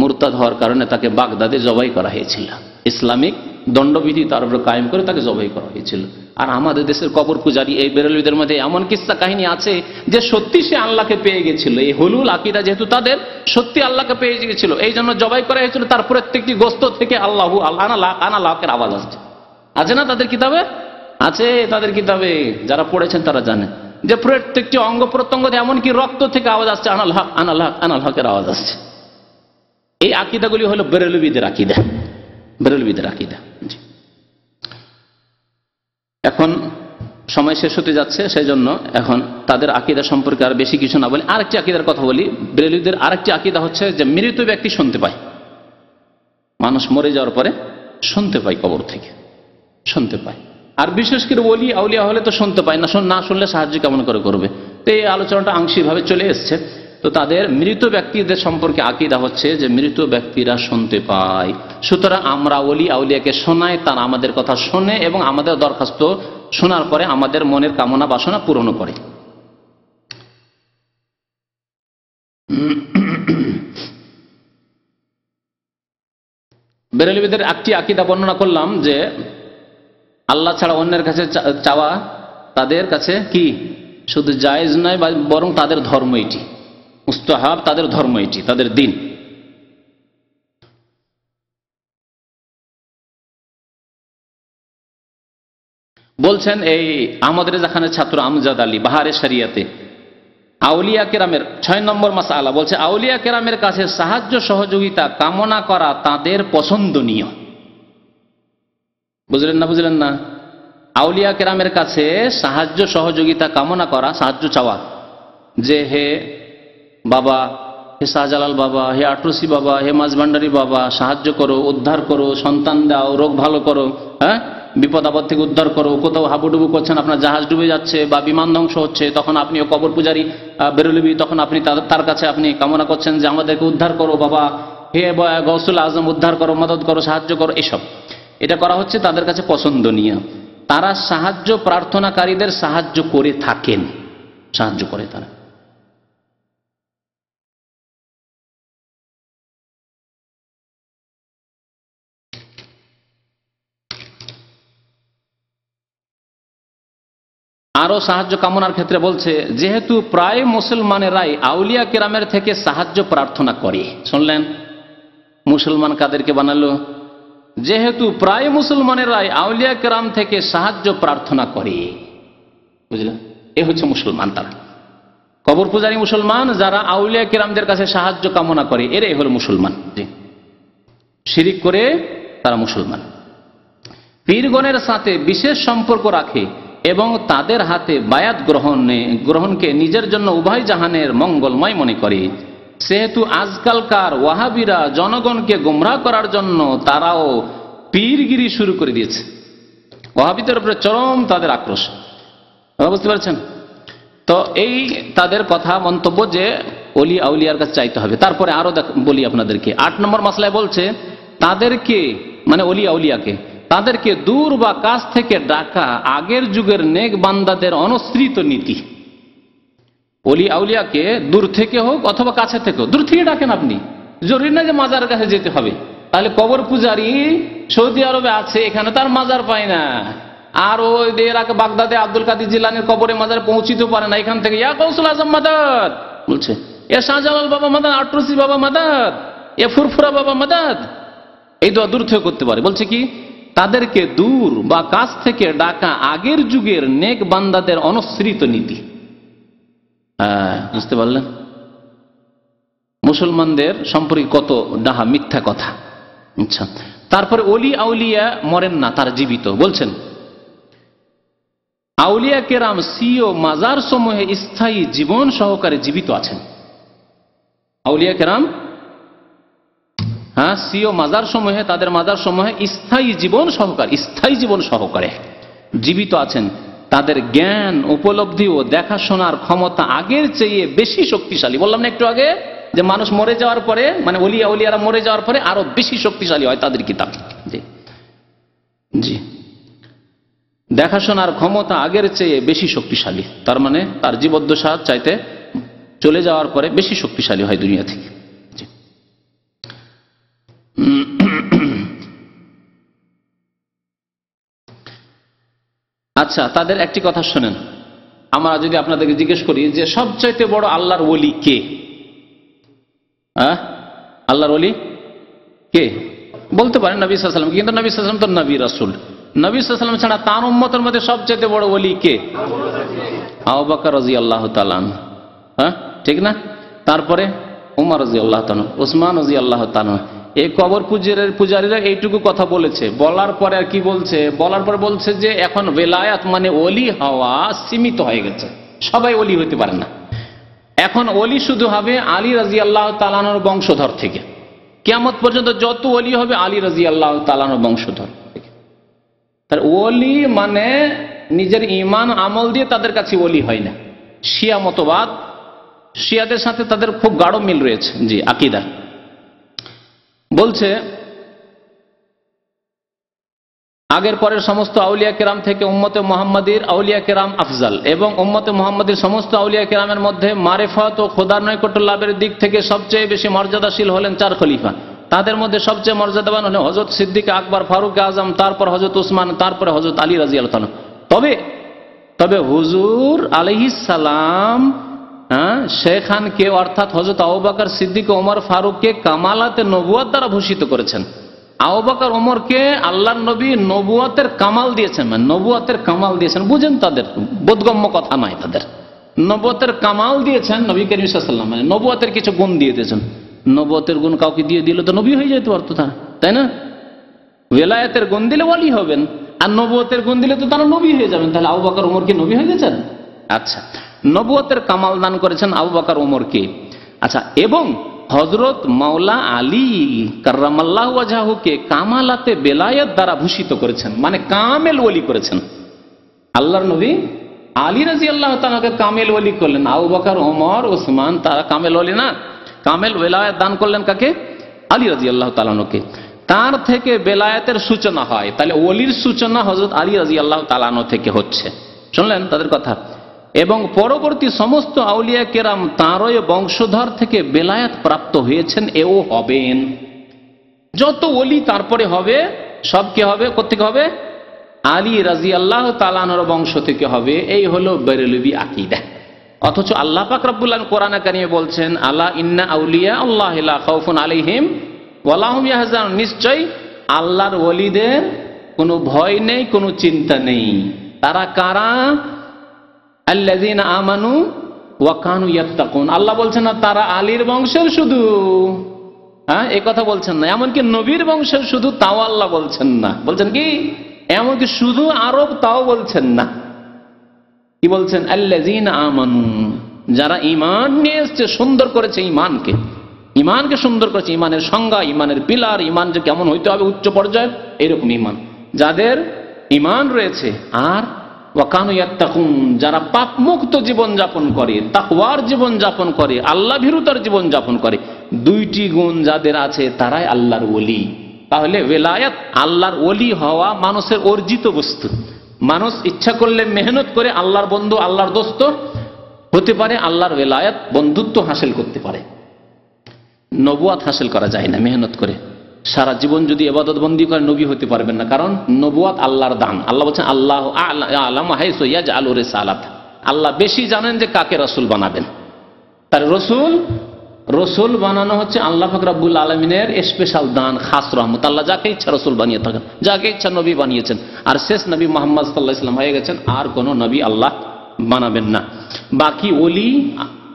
মুরতাদ হওয়ার কারণে তাকে বাগদাদে জবাই করা হয়েছিল। ইসলামিক দণ্ডবিধি তার উপরে কায়েম করে তাকে জবাই করা হয়েছিল। আর আমাদের দেশের কবর পূজারী এই বেরেলভিদের মধ্যে এমন কিস্সা কাহিনী আছে যে সত্যি সে আল্লাহকে পেয়ে গেছিল। এই হুলুল আকীদা যেহেতু তাদের, সত্যি আল্লাহকে পেয়ে গেছিল, এই জন্য জবাই করা হয়েছিল। তার প্রত্যেকটি গোস্ত থেকে আল্লাহু আনালাহের আওয়াজ আসছে। আছে না তাদের কিতাবে? আছে তাদের কিতাবে। যারা পড়েছেন তারা জানেন যে প্রত্যেকটি অঙ্গ প্রত্যঙ্গ, এমনকি রক্ত থেকে আওয়াজ আসছে, আনাল হক আনাল হকের আওয়াজ আসছে। এই আকীদাগুলি হলো বেরেলভিদের আকীদা, বেরেলভিদের আকীদা। এখন সময় শেষ হতে যাচ্ছে, সেই জন্য এখন তাদের আকীদা সম্পর্কে আর বেশি কিছু না বলি, আরেকটি আকীদার কথা বলি। বেরেলভিদের আরেকটি আকীদা হচ্ছে যে মৃত ব্যক্তি শুনতে পায়, মানুষ মরে যাওয়ার পরে শুনতে পায়, কবর থেকে শুনতে পায়। আর বিশেষ করে ওলি আউলিয়া হলে তো শুনতে পায় না, না শুনলে সাহায্য কেমন করে করবে? তো এই আলোচনাটা আংশিকভাবে চলে এসছে। তো তাদের মৃত ব্যক্তিদের সম্পর্কে আকীদা হচ্ছে যে মৃত ব্যক্তিরা শুনতে পায়, সুতরাং আমরা ওলি আউলিয়াকে শোনাই, তারা আমাদের কথা শোনে এবং আমাদের দরখাস্ত শোনার পরে আমাদের মনের কামনা বাসনা পূরণ করে। বেরেলভিদের একটি আকীদা বর্ণনা করলাম যে আল্লাহ ছাড়া অন্যের কাছে চাওয়া তাদের কাছে কি শুধু জায়েজ নয়, বরং তাদের ধর্ম এটি, মুস্তাহাব, তাদের ধর্ম এটি, তাদের দিন। বলছেন এই আহমদ রেজা খানের ছাত্র আমজাদ আলী বাহারে শরিয়াতে, আউলিয়া কেরামের 6 নম্বর মাসআলা বলছে, আউলিয়া কেরামের কাছে সাহায্য সহযোগিতা কামনা করা তাদের পছন্দনীয়। বুঝলেন না? বুঝলেন না? আউলিয়া কেরামের কাছে সাহায্য সহযোগিতা কামনা করা, সাহায্য চাওয়া, যে হে বাবা, হে শাহজালাল বাবা, হে আটরসি বাবা, হে মাঝভান্ডারি বাবা, সাহায্য করো, উদ্ধার করো, সন্তান দাও, রোগ ভালো করো, হ্যাঁ, বিপদ আপদ থেকে উদ্ধার করো। কোথাও হাবুডুবু করছেন, আপনার জাহাজ ডুবে যাচ্ছে বা বিমান ধ্বংস হচ্ছে, তখন আপনিও কবর পূজারি বেরোলবি, তখন আপনি তার কাছে আপনি কামনা করছেন যে আমাদেরকে উদ্ধার করো বাবা, হে গৌসুল আজম উদ্ধার করো, মদত করো, সাহায্য করো। এসব এটা করা হচ্ছে তাদের কাছে পছন্দনীয়। তারা সাহায্য প্রার্থনাকারীদের সাহায্য করে থাকেন, সাহায্য করে তারা। আরো সাহায্য কামনার ক্ষেত্রে বলছে, যেহেতু প্রায় মুসলমানেরাই আউলিয়া কেরামের থেকে সাহায্য প্রার্থনা করে। শুনলেন? মুসলমান কাদেরকে বানালো? যেহেতু প্রায় মুসলমানেরাই আউলিয়া কেরাম থেকে সাহায্য প্রার্থনা করে। বুঝলেন? এ হচ্ছে মুসলমান। তারা কবর পূজারী মুসলমান, যারা আউলিয়া কেরামদের কাছে সাহায্য কামনা করে, এরাই হলো মুসলমান। শিরিক করে তারা মুসলমান। পীরগণের সাথে বিশেষ সম্পর্ক রাখে এবং তাদের হাতে বায়াত গ্রহণকে নিজের জন্য উভয় জাহানের মঙ্গলময় মনে করে। সেহেতু আজকালকার ওয়াহাবিরা জনগণকে গোমরাহ করার জন্য তারাও পীরগিরি শুরু করে দিয়েছে। ওয়াহাবিদের উপরে চরম তাদের আক্রোশ। বুঝতে পারছেন? তো এই তাদের কথা, মন্তব্য যে অলি আউলিয়ার কাছে চাইতে হবে। তারপরে আরো বলি আপনাদেরকে, 8 নম্বর মাসলায় বলছে তাদেরকে, মানে অলি আউলিয়াকে, তাদেরকে দূর বা কাছ থেকে ডাকা আগের যুগের নেক বান্দাদের অনুসৃত নীতি। অলি আউলিয়াকে দূর থেকে হোক অথবা কাছে থেকে হোক, দূর থেকে ডাকেন আপনি, জরুরি না যে মাজার কাছে যেতে হবে। তাহলে কবর পূজারি সৌদি আরবে আছে, এখানে তার মাজার পায় না, আর ওই এর আগে বাগদাদে আব্দুল কাদের জিলানীর কবরে মাজার পৌঁছিতে পারে না, এখান থেকে ইয়া গৌসুল আজম মাদাদ বলছে, এ শাহজালাল বাবা মাদাদ, আটরসি বাবা মাদাদ, এ ফুরফুরা বাবা মাদাদ, এই দোয়া দূর থেকে করতে পারে। বলছে কি, তাদেরকে দূর বা কাছ থেকে ডাকা আগের যুগের নেক বান্দাদের অনুসৃত নীতি। বুঝতে পারলেন? মুসলমানদের সম্পর্কে কত ডাহা মিথ্যা কথা। আচ্ছা, তারপরে অলি আউলিয়া মরেন না, তার জীবিত। বলছেন আউলিয়া কেরাম সিও মাজার সমূহে স্থায়ী জীবন সহকারে জীবিত আছেন। আউলিয়া কেরাম সিও মাজার সমূহে, তাদের মাজার সমূহে স্থায়ী জীবন সহকারে জীবিত আছেন। তাদের জ্ঞান, উপলব্ধি ও দেখাশোনার ক্ষমতা আগের চেয়ে বেশি শক্তিশালী। বললাম না একটু আগে যে মানুষ মরে যাওয়ার পরে, মানে অলি আউলিয়ারা মরে যাওয়ার পরে আরো বেশি শক্তিশালী হয় তাদের কিতাব। জি, দেখাশোনার ক্ষমতা আগের চেয়ে বেশি শক্তিশালী, তার মানে তার জীবদ্দশা চাইতে চলে যাওয়ার পরে বেশি শক্তিশালী হয় দুনিয়া থেকে। আচ্ছা, তাদের একটি কথা শোনেন। আমরা যদি আপনাদেরকে জিজ্ঞেস করি যে সবচাইতে বড় আল্লাহর ওলি কে, আল্লাহর ওলি কে, বলতে পারেন নবী সাল্লাল্লাহু আলাইহি ওয়াসাল্লাম, কিন্তু নবী সাল্লাল্লাহু আলাইহি ওয়াসাল্লাম তো নবী রাসূল। নবী সাল্লাল্লাহু আলাইহি ওয়াসাল্লাম ছাড়া তার উম্মতের মধ্যে সবচাইতে বড় ওলি কে? আবু বকর রাদিয়াল্লাহু তাআলা আনহু, ঠিক না? তারপরে উমর রাদিয়াল্লাহু তাআলা, উসমান রাদিয়াল্লাহু তাআলা। এই কবর পূজারীরা এইটুকু কথা বলেছে, বলার পরে আর কি বলছে? বলার পরে বলছে যে এখন বেলায়াত মানে ওলি হওয়া সীমিত হয়ে গেছে, সবাই ওলি হতে পারে না। এখন ওলি শুধু হবে আলী রাদিয়াল্লাহু তাআলা আনহুর বংশধর থেকে। কিয়ামত পর্যন্ত যত ওলি হবে আলী রাদিয়াল্লাহু তাআলা আনহুর বংশধর। তার ওলি মানে নিজের ঈমান আমল দিয়ে তাদের কাছে ওলি হয় না। শিয়া মতবাদ, শিয়াদের সাথে তাদের খুব গাঢ় মিল রয়েছে, জি, আকীদা। বলছে আগের পরের সমস্ত আউলিয়া কেরাম থেকে উম্মতে মুহাম্মাদীর আউলিয়া কেরাম আফজাল, এবং উম্মতে মুহাম্মাদীর সমস্ত আউলিয়া কেরামের মধ্যে মারিফাত ও খোদার নৈকট্য লাভের দিক থেকে সবচেয়ে বেশি মর্যাদাশীল হলেন 4 খলিফা। তাদের মধ্যে সবচেয়ে মর্যাদাবান হলেন হযরত সিদ্দিক আকবর, ফারুক আজম, তারপর হযরত উসমান, তারপরে হযরত আলী রাদিয়াল্লাহু তাআলা। তবে হুজুর আলাইহিস সালাম শেখানকে, অর্থাৎ হযরত আবু বকর সিদ্দিক, ওমর, ফারুককে কামালাতে নবুয়ত দ্বারা ভূষিত করেছেন। আবু বকর, ওমরকে আল্লাহর নবী নবুয়তের কামাল দিয়েছেন, মানে নবুয়তের কামাল দিয়েছেন। বুঝেন, তাদের বোধগম্য কথা নয় তাদের। নবুয়তের কামাল দিয়েছেন নবী করিম সাল্লাল্লাহু আলাইহি ওয়াসাল্লাম, মানে নবুয়তের কিছু গুণ দিয়ে দিয়েছেন। নবুয়তের গুণ কাউকে দিয়ে দিলে তো নবী হয়ে যেতে পারতো তারা, তাই না? ওয়ালায়াতের গুণ দিলে ওয়ালি হবেন, আর নবুয়তের গুণ দিলে তো তারা নবী হয়ে যাবেন। তাহলে আবু বকর ওমর কি নবী হয়ে গেছেন? আচ্ছা, নবুয়তের কামাল দান করেছেন আবু বকর ওমরকে। আচ্ছা, এবং হযরত মাওলা আলী কাররামাল্লাহু ওয়াজহাহুকে কামালাতে বেলায়েত দ্বারা ভূষিত করেছেন, মানে কামেল ওলি করেছেন। আল্লাহর নবী আলী রাদিয়াল্লাহু তাআলাকে কামেল ওলি করলেন, আবু বকর ওমর ওসমান তারা কামেল ওলি না? কামেল বেলায়েত দান করলেন কাকে? আলী রাদিয়াল্লাহু তাআলাকে। তার থেকে বেলায়েতের সূচনা হয়, তাহলে ওলির সূচনা হযরত আলী রাদিয়াল্লাহু তাআলা থেকে হচ্ছে। শুনলেন তাদের কথা? এবং পরবর্তী সমস্ত আউলিয়া কেরাম তাঁরই বংশধর থেকে বেলায়েত প্রাপ্ত হয়েছেন, এও হবেন। যত ওলি তারপরে হবে সব কে হবে? কোত্থেকে হবে? আলী রাদিয়াল্লাহু তাআলা আনহুর বংশ থেকে হবে। এই হলো বেরেলভী আকীদা। অথচ আল্লাহ পাক রব্বুল আলামিন কোরআনে কারিমে বলছেন, আলা ইন্না আউলিয়া আল্লাহি লা খাউফুন আলাইহিম ওয়া লা হুম ইয়াহজানুন, নিশ্চয় আল্লাহর ওলিদের কোনো ভয় নেই, কোনো চিন্তা নেই। তারা কারা? আল্লাযীনা আমানু ওয়া কানু ইয়াত্তাকুন। আল্লাহ বলছেন না তারা আলীর বংশের শুধু, হ্যাঁ এই কথা বলছেন না। এমনকি নবীর বংশের শুধু, তাও আল্লাহ বলছেন না। বলছেন কি? এমনকি শুধু আরব, তাও বলছেন না। কি বলছেন? আল্লাযীনা আমানু, যারা ঈমান নিয়ে এসেছে, সুন্দর করেছে ঈমানকে, ঈমানকে সুন্দর করেছে। ঈমানের সংজ্ঞা, ঈমানের পিলার, ঈমান যে কেমন হইতে হবে উচ্চ পর্যায়ের, এরকম ঈমান যাদের ঈমান রয়েছে। আর ওয়া কানু ইয়াত্তাকুন, যারা পাপ মুক্ত জীবন যাপন করে, তাকওয়ার জীবন যাপন করে, আল্লাহ ভীরুতার জীবন যাপন করে, দুইটি গুণ যাদের আছে তারাই আল্লাহর ওলি। তাহলে ওয়ালায়াত, আল্লাহর ওলি হওয়া মানুষের অর্জিত বস্তু। মানুষ ইচ্ছা করলে মেহনত করে আল্লাহর বন্ধু, আল্লাহর দোস্ত হতে পারে, আল্লাহর ওয়ালায়াত বন্ধুত্ব হাসিল করতে পারে। নবুয়াত হাসিল করা যায় না মেহনত করে। সারা জীবন যদি ইবাদত বন্দি করে নবী হতে পারবেন না, কারণ নবুয়াত আল্লাহর দান। আল্লাহ বলছেন আল্লাহু আ'লামু হাইসু ইয়াজআলু রিসালাত, আল্লাহ বেশি জানেন যে কাকে রাসূল বানাবেন। তার রসুল বানানো হচ্ছে আল্লাহ পাক রব্বুল আলামিনের স্পেশাল দান, খাস রহমত। আল্লাহ যাকে ইচ্ছা রসুল বানিয়ে থাকেন, যাকে ইচ্ছা নবী বানিয়েছেন। আর শেষ নবী মুহাম্মদ সাল্লাল্লাহু আলাইহি ওয়াসাল্লাম হয়ে গেছেন, আর কোন নবী আল্লাহ বানাবেন না। বাকি ওলি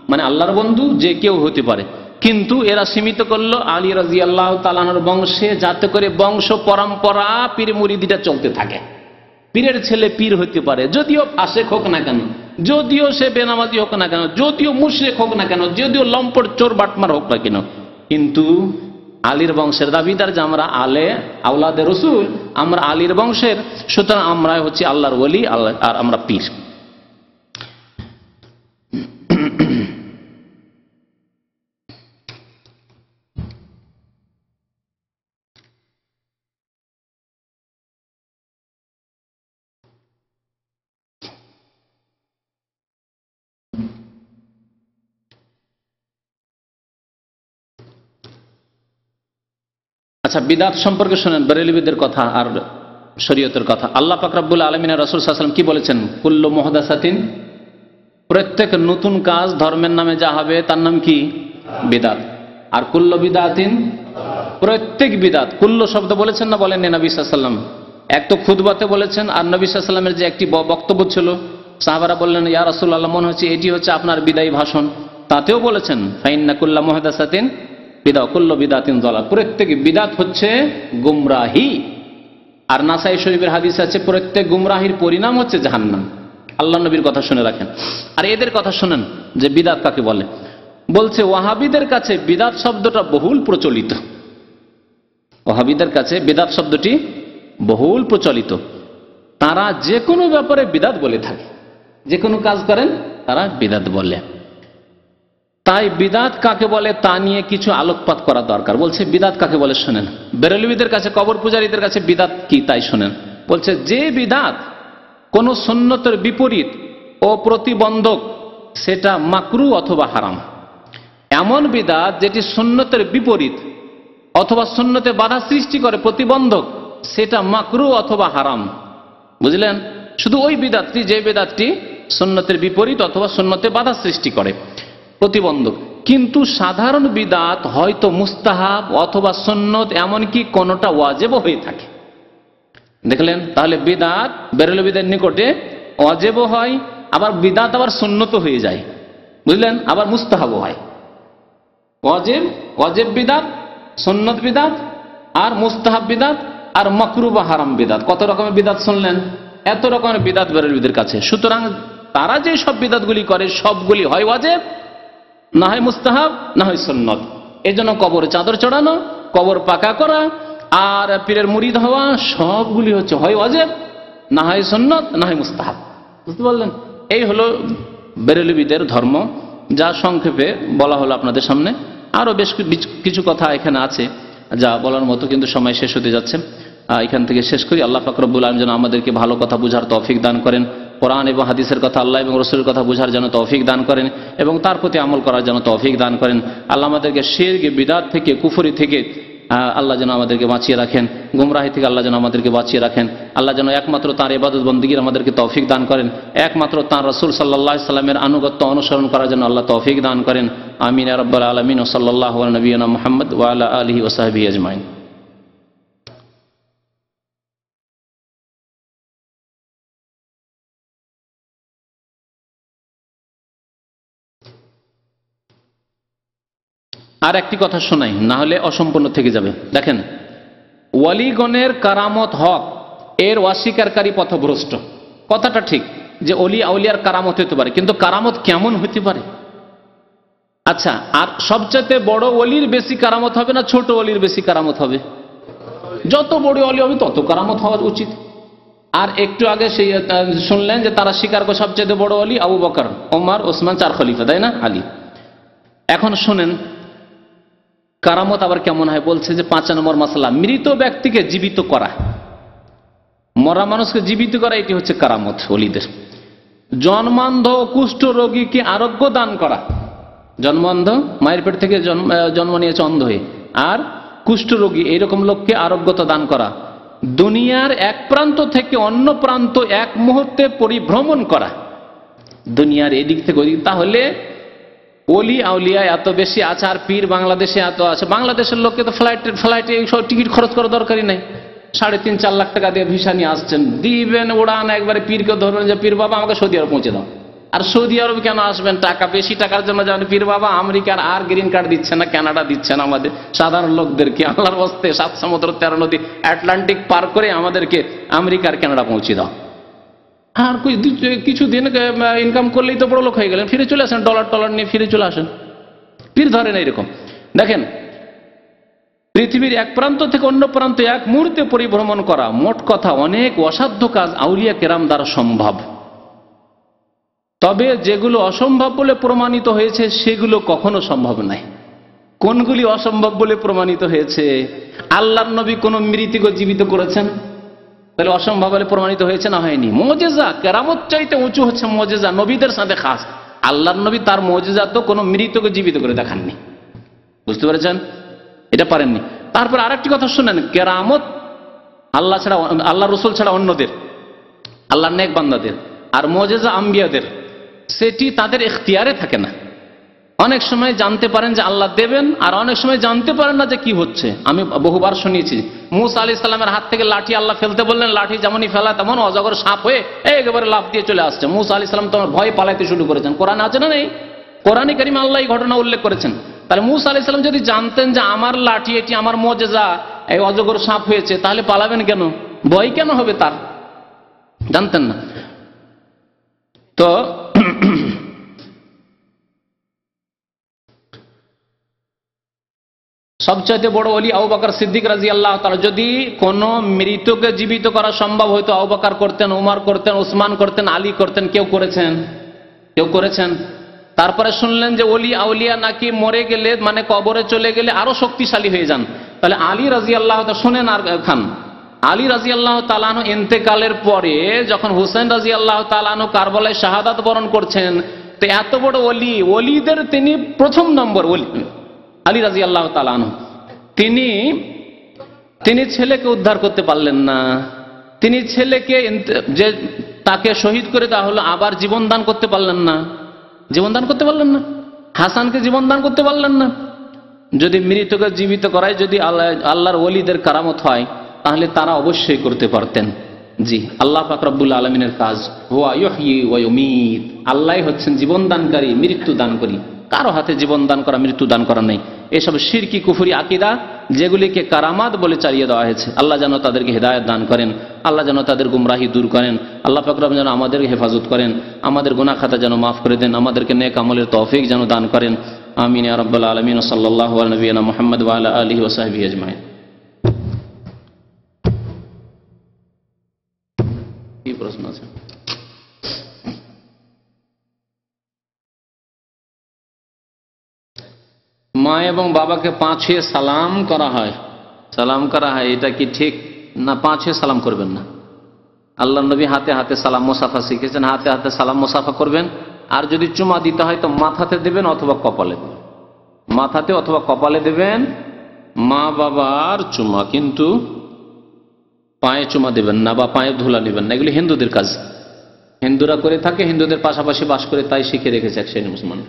মানে আল্লাহর বন্ধু যে কেউ হতে পারে, কিন্তু এরা সীমিত করলো আলী রাদিয়াল্লাহু তাআলা আনহুর বংশে, যাতে করে বংশ পরম্পরা পীর মুরিদিটা চলতে থাকে। পীরের ছেলে পীর হতে পারে, যদিও ফাসেক হোক না কেন, যদিও সে বেনামাজি হোক না কেন, যদিও মুশরিক হোক না কেন, যদিও লম্পট চোর বাটমার হোক না কেন, কিন্তু আলীর বংশের দাবিদার যে আমরা আওলাদে রসুল, আমরা আলীর বংশের, সুতরাং আমরা হচ্ছে আল্লাহর ওলি, আর আমরা পীর। আচ্ছা, বিদআত সম্পর্কে শুনেন, বেরেলভীদের কথা আর শরীয়তের কথা। আল্লাহ পাক রব্বুল আলামিন রাসূল সাল্লাল্লাহু আলাইহি ওয়াসাল্লাম কি বলেছেন? কুল্লু মুহদাসাতিন, প্রত্যেক নতুন কাজ ধর্মের নামে যা হবে তার নাম কি? বিদআত। আর কুল্লু বিদআতিন, প্রত্যেক বিদআত। কুল্লু শব্দ বলেছেন না বলেননি নবী সাল্লাল্লাহু আলাইহি ওয়াসাল্লাম? এক তো খুতবাতে বলেছেন, আর নবী সাল্লাল্লাহু আলাইহি ওয়াসাল্লামের যে একটি বক্তব্য ছিল, সাহাবারা বললেন ইয়া রাসূলুল্লাহ, মনে হচ্ছে এটি হচ্ছে আপনার বিদায়ী ভাষণ। তাতেও বলেছেন ফাইন্না কুল্লু মুহদাসাতিন বিদআ কুল্লু বিদআতিন যালাল, প্রত্যেক বিদআত হচ্ছে গুমরাহি। আর নাসাই শরীফের হাদিস আছে প্রত্যেক গুমরাহির পরিণাম হচ্ছে জাহান্নাম। আল্লাহ নবীর কথা শুনে রাখেন। আর এদের কথা শুনেন যে বিদআত কাকে বলে। বলছে ওয়াহাবিদের কাছে বিদআত শব্দটা বহুল প্রচলিত। ওয়াহাবিদের কাছে বিদআত শব্দটি বহুল প্রচলিত। তারা যে কোনো ব্যাপারে বিদআত বলে থাকে, যে কোনো কাজ করেন তারা বিদআত বলে। তাই বিদআত কাকে বলে তা নিয়ে কিছু আলোকপাত করা দরকার। বলছে বিদআত কাকে বলে শোনেন। বেরেলভীদের কাছে, কবর পূজারীদের কাছে বিদআত কি তাই শোনেন। বলছে যে বিদআত কোন সুন্নতের বিপরীত ও প্রতিবন্ধক, সেটা মাকরু অথবা হারাম। এমন বিদআত যেটি সুন্নতের বিপরীত অথবা সুন্নতে বাধা সৃষ্টি করে, প্রতিবন্ধক, সেটা মাকরু অথবা হারাম। বুঝলেন? শুধু ওই বিদআতটি যে বিদআতটি সুন্নতের বিপরীত অথবা সুন্নতে বাধা সৃষ্টি করে, প্রতিবন্ধক। কিন্তু সাধারণ বিদআত হয়তো মুস্তাহাব অথবা সুন্নত, এমনকি কোনটা ওয়াজিবও হয়ে থাকে। দেখলেন? তাহলে বিদআত বেরেলভীদের নিকটে ওয়াজিবও হয়, আবার বিদাত আবার সুন্নত হয়ে যায়, বুঝলেন? আবার মুস্তাহাব হয়। ওয়াজিব বিদাত, সুন্নত বিদাত, আর মুস্তাহাব বিদাত, আর মাকরুহ বা হারাম বিদাত। কত রকমের বিদাত শুনলেন? এত রকমের বিদাত বেরেলভিদের কাছে। সুতরাং তারা যে সব বিদাতগুলি করে সবগুলি হয় ওয়াজিব, না হয় মুস্তাহাব, না হয় সুন্নত। এই জন্য কবরে চাদর চড়ানো, কবর পাকা করা, আর পীরের মুরিদ হওয়া সবগুলি হচ্ছে হয় ওয়াজিব, না হয় সুন্নত, না হয় মুস্তাহাব। বুঝতে পারলেন? এই হলো বেরেলভিদের ধর্ম, যা সংক্ষেপে বলা হলো আপনাদের সামনে। আরো বেশ কিছু কথা এখানে আছে যা বলার মতো, কিন্তু সময় শেষ হতে যাচ্ছে। এখান থেকে শেষ করি। আল্লাহ পাক রব্বুল আলামিন যেন আমাদেরকে ভালো কথা বুঝার তৌফিক দান করেন, কোরআন এবং হাদিসের কথা, আল্লাহ এবং রাসূলের কথা বুঝার জন্য তৌফিক দান করেন, এবং তার প্রতি আমল করার জন্য তৌফিক দান করেন। আল্লাহ আমাদেরকে শিরক, বিদআত থেকে, কুফরি থেকে আল্লাহ যেন আমাদেরকে বাঁচিয়ে রাখেন, গুমরাহি থেকে আল্লাহ যেন আমাদেরকে বাঁচিয়ে রাখেন। আল্লাহ যেন একমাত্র তাঁর ইবাদত বন্দেগীর আমাদেরকে তৌফিক দান করেন, একমাত্র তাঁর রাসূল সাল্লাল্লাহু আলাইহি সাল্লামের আনুগত্য অনুসরণ করার জন্য আল্লাহ তৌফিক দান করেন। আমিন ইয়া রাব্বাল আলামিন। ওয়া সাল্লাল্লাহু আলা নবিয়িনা মুহাম্মদ ওয়া আলা আলিহি ওয়া সাহবিহি আজমাইন। আর একটি কথা শোনাই, না হলে অসম্পূর্ণ থেকে যাবে। দেখেন, ওয়ালিগণের কারামত হক, এর অস্বীকারী পথভ্রষ্ট। কথাটা ঠিক যে অলি আউলিয়ার কারামত হতে পারে, কিন্তু কারামত কেমন হতে পারে? আচ্ছা, আর সবচেয়ে বড় ওলির বেশি কারামত হবে না ছোট ওলির বেশি কারামত হবে? যত বড় ওলি হবে তত কারামত হওয়া উচিত। আর একটু আগে সেই শুনলেন যে তারা স্বীকার করে সবচেয়ে বড় ওলি আবু বকর, ওমর, ওসমান, 4 খলিফা, তাই না? আলী। এখন শুনেন কারামত আবার কেমন হয়। বলছে যে 5 নম্বর মাসলা, মৃত ব্যক্তিকে জীবিত করা, মরা মানুষকে জীবিত করা, এটি হচ্ছে কারামত ওলিদের। জন্মান্ধ কুষ্ঠ রোগীকে আরোগ্য দান করা, জন্মান্ধ, মায়ের পেট থেকে জন্ম নিয়েছে অন্ধ হয়ে, আর কুষ্ঠ রোগী এইরকম লোককে আরোগ্যতা দান করা, দুনিয়ার এক প্রান্ত থেকে অন্য প্রান্ত এক মুহূর্তে পরিভ্রমণ করা, দুনিয়ার এদিক থেকে ওদিক। তাহলে ওলি আউলিয়া এত বেশি আছে, আর পীর বাংলাদেশে এত আছে। বাংলাদেশের লোককে তো ফ্লাইটে এইসব টিকিট খরচ করার দরকারই নাই। 3.5-4 লাখ টাকা দিয়ে ভিসা নিয়ে আসছেন, দিবেন উড়ান, একবারে পীরকে ধরবেন যে পীর বাবা আমাকে সৌদি আরব পৌঁছে দাও। আর সৌদি আরব কেন আসবেন? টাকা, বেশি টাকার জন্য যাবেন। পীর বাবা আমেরিকার আর গ্রিন কার্ড দিচ্ছে না, কানাডা দিচ্ছে না আমাদের সাধারণ লোকদেরকে। আল্লাহর ওয়াস্তে 7 সমুদ্র 13 নদী আটলান্টিক পার করে আমাদেরকে আমেরিকার কানাডা পৌঁছে দাও। আর কিছুদিন ইনকাম করলেই তো বড় লোক হয়ে গেলেন, ফিরে চলে আসেন, ডলার নিয়ে ফিরে চলে আসেন। পীর ধরেন এইরকম। দেখেন, পৃথিবীর এক প্রান্ত থেকে অন্য প্রান্তে এক মুহূর্তে পরিভ্রমণ করা, মোট কথা অনেক অসাধ্য কাজ আউলিয়া কেরাম দ্বারা সম্ভব। তবে যেগুলো অসম্ভব বলে প্রমাণিত হয়েছে সেগুলো কখনো সম্ভব নয়। কোনগুলি অসম্ভব বলে প্রমাণিত হয়েছে? আল্লাহর নবী কোন মৃতকে জীবিত করেছেন? তাহলে অসম্ভব বলে প্রমাণিত হয়েছে না হয়নি? মুজিজা, কেরামত চাইতে উঁচু হচ্ছে মুজিজা, নবীদের সাথে খাস। আল্লাহর নবী তার মুজিজা তো কোনো মৃতকে জীবিত করে দেখাননি। বুঝতে পেরেছেন? এটা পারেননি। তারপর আরেকটি কথা শুনেন, কেরামত আল্লাহ ছাড়া, আল্লাহ রসুল ছাড়া অন্যদের, আল্লাহর নেক বান্দাদের, আর মুজিজা আম্বিয়াদের, সেটি তাদের ইখতিয়ারে থাকে না। অনেক সময় জানতে পারেন যে আল্লাহ দেবেন, আর অনেক সময় জানতে পারেন না যে কি হচ্ছে। আমি বহুবার শুনিয়েছি, মুসা আলাইহিস সালামের হাত থেকে লাঠি আল্লাহ ফেলতে বললেন, লাঠি যেমনই ফেলা তেমন অজগর সাপ হয়ে একেবারে লাফ দিয়ে চলে আসছে। মুসা আলাইহিস সালাম তোমার ভয় পালাইতে শুরু করেছেন। কোরআন আছে না নেই? কোরআনে কারিমে আল্লাহ এই ঘটনা উল্লেখ করেছেন। তাহলে মুসা আলাইহিস সালাম যদি জানতেন যে আমার লাঠি, এটি আমার মুজিজা, এই অজগর সাপ হয়েছে, তাহলে পালাবেন কেন? ভয় কেন হবে তার? জানতেন না তো। সবচাইতে বড় ওলি আবু বকর সিদ্দিক রাদিয়াল্লাহু তাআলা। যদি কোন মৃতকে জীবিত করা সম্ভব হয়তো আবু বকর করতেন, ওমর করতেন, ওসমান করতেন, আলী করতেন। কেউ করেছেন? কেউ করেছেন? তারপরে শুনলেন যে ওলি আউলিয়া নাকি মরে গেলে, মানে কবরে চলে গেলে আরো শক্তিশালী হয়ে যান। তাহলে আলী রাদিয়াল্লাহু তাআলা শুনেন। আর খান আলী রাদিয়াল্লাহু তাআলা আনহু ইন্তেকালের পরে যখন হুসাইন রাদিয়াল্লাহু তাআলা আনহু কারবালায় শাহাদাত বরণ করছেন, তো এত বড় ওলি, ওলিদের তিনি প্রথম নম্বর ওলি আলী রাদিয়াল্লাহু তাআলা আনহু। তিনি ছেলেকে উদ্ধার করতে পারলেন না। তিনি ছেলেকে যে তাকে শহীদ করে দেওয়া হলো, আবার জীবন দান করতে পারলেন না। জীবন দান করতে পারলেন না। হাসানকে জীবন দান করতে পারলেন না। যদি মৃতকে জীবিত করায় যদি আল্লাহর ওলিদের কারামত হয়, তাহলে তারা অবশ্যই করতে পারতেন। জি, আল্লাহ পাক রব্বুল আলামিনের কাজ। হুয়া ইউহয়ি ওয়া ইউমীত, আল্লাহই হচ্ছেন জীবন দানকারী, মৃত্যু দানকারী। কারো হাতে জীবন দান করা, মৃত্যু দান করা নেই। এসব শিরকি কুফরি আকীদা যেগুলিকে কারামাত বলে চালিয়ে দেওয়া হয়েছে, আল্লাহ যেন তাদেরকে হেদায়েত দান করেন, আল্লাহ যেন তাদের গুমরাহি দূর করেন, আল্লাহ পাক রব্বুল যেন আমাদের হেফাজত করেন, আমাদের গুনাহ খাতা যেন মাফ করে দেন, আমাদেরকে নেক আমলের তৌফিক যেন দান করেন। আমিন ইয়া রাব্বাল আলামিন। সাল্লাল্লাহু আলা নবিয়িনা মুহাম্মদ ওয়া আলা আলিহি ওয়া সাহবিহি আজমাইন। কি প্রশ্ন আছে? মা এবং বাবাকে পা ছুঁয়ে সালাম করা হয়, এটা কি ঠিক না? পা ছুঁয়ে সালাম করবেন না। আল্লাহ নবী হাতে হাতে সালাম মুসাফা শিখেছেন, হাতে হাতে সালাম মুসাফা করবেন। আর যদি চুমা দিতে হয় তো মাথাতে দেবেন অথবা কপালে দেবেন, মাথাতে অথবা কপালে দেবেন মা বাবার চুমা, কিন্তু পায়ে চুমা দেবেন না বা পায়ে ধুলা নেবেন না। এগুলি হিন্দুদের কাজ, হিন্দুরা করে থাকে, হিন্দুদের পাশাপাশি বাস করে তাই শিখে রেখেছে এক শ্রেণীর মুসলমান।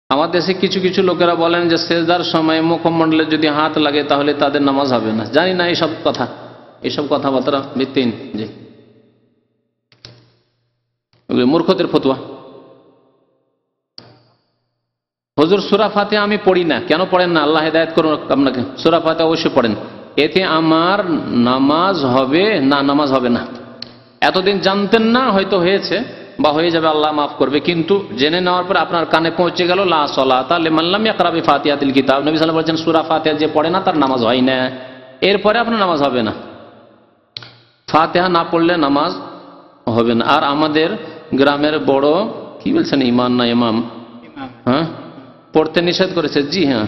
আমাদের দেশে কিছু কিছু লোকেরা বলেন যে সেজদার সময় মুখমণ্ডলে যদি হাত লাগে তাহলে তাদের নামাজ হবে না। জানি না এইসব কথাবার্তা ভিত্তিহীন। জি, মূর্খদের ফতোয়া। হুজুর সূরা ফাতিহা আমি পড়ি না, কেন পড়েন না? আল্লাহ হেদায়েত করুন আপনাকে। সূরা ফাতিহা অবশ্যই পড়েন, এতে আমার নামাজ হবে না? নামাজ হবে না। এতদিন জানতেন না, হয়তো হয়েছে বা হয়ে যাবে, আল্লাহ মাফ করবে, কিন্তু জেনে নেওয়ার পর আপনার কানে পৌঁছে গেল লা সালাতা লিমান লাম ইয়াকরা বিফাতিহাতিল কিতাব। নবী সাল্লাল্লাহু আলাইহি ওয়াসাল্লাম বলেছেন সূরা ফাতিহা যে পড়ে না তার নামাজ হয় না, এরপরে আপনার নামাজ হবে না। ফাতিহা না পড়লে নামাজ হবে না। আর আমাদের গ্রামের বড় কি বলছেন, ইমাম না ইমাম, হ্যাঁ, পড়তে নিষেধ করেছে। জি হ্যাঁ,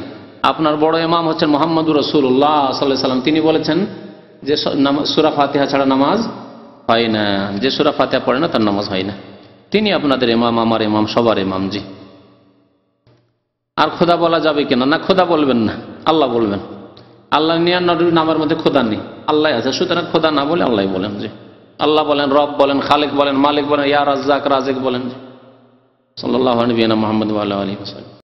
আপনার বড় ইমাম হচ্ছেন মুহাম্মদুর রাসূলুল্লাহ সাল্লাল্লাহু আলাইহি ওয়াসাল্লাম, তিনি বলেছেন যে সূরা ফাতিহা ছাড়া নামাজ হয় না, যে সূরা ফাতিহা পড়ে না তার নামাজ হয় না। তিনি আপনাদের ইমাম, আমার ইমাম, সবার ইমাম। জি, আর খোদা বলা যাবে কিনা? না, খোদা বলবেন না, আল্লাহ বলবেন। আল্লাহ নিয়ে নবীর নামের মধ্যে খোদা নেই, আল্লাহ আছে, সুতরাং খোদা না বলে আল্লাহ বলেন। জি, আল্লাহ বলেন, রব বলেন, খালিক বলেন, মালিক বলেন, ইয়া রাজ্জাক, রাজিক বলেন। সাল্লাল্লাহু আলাইহি ওয়া সাল্লাম।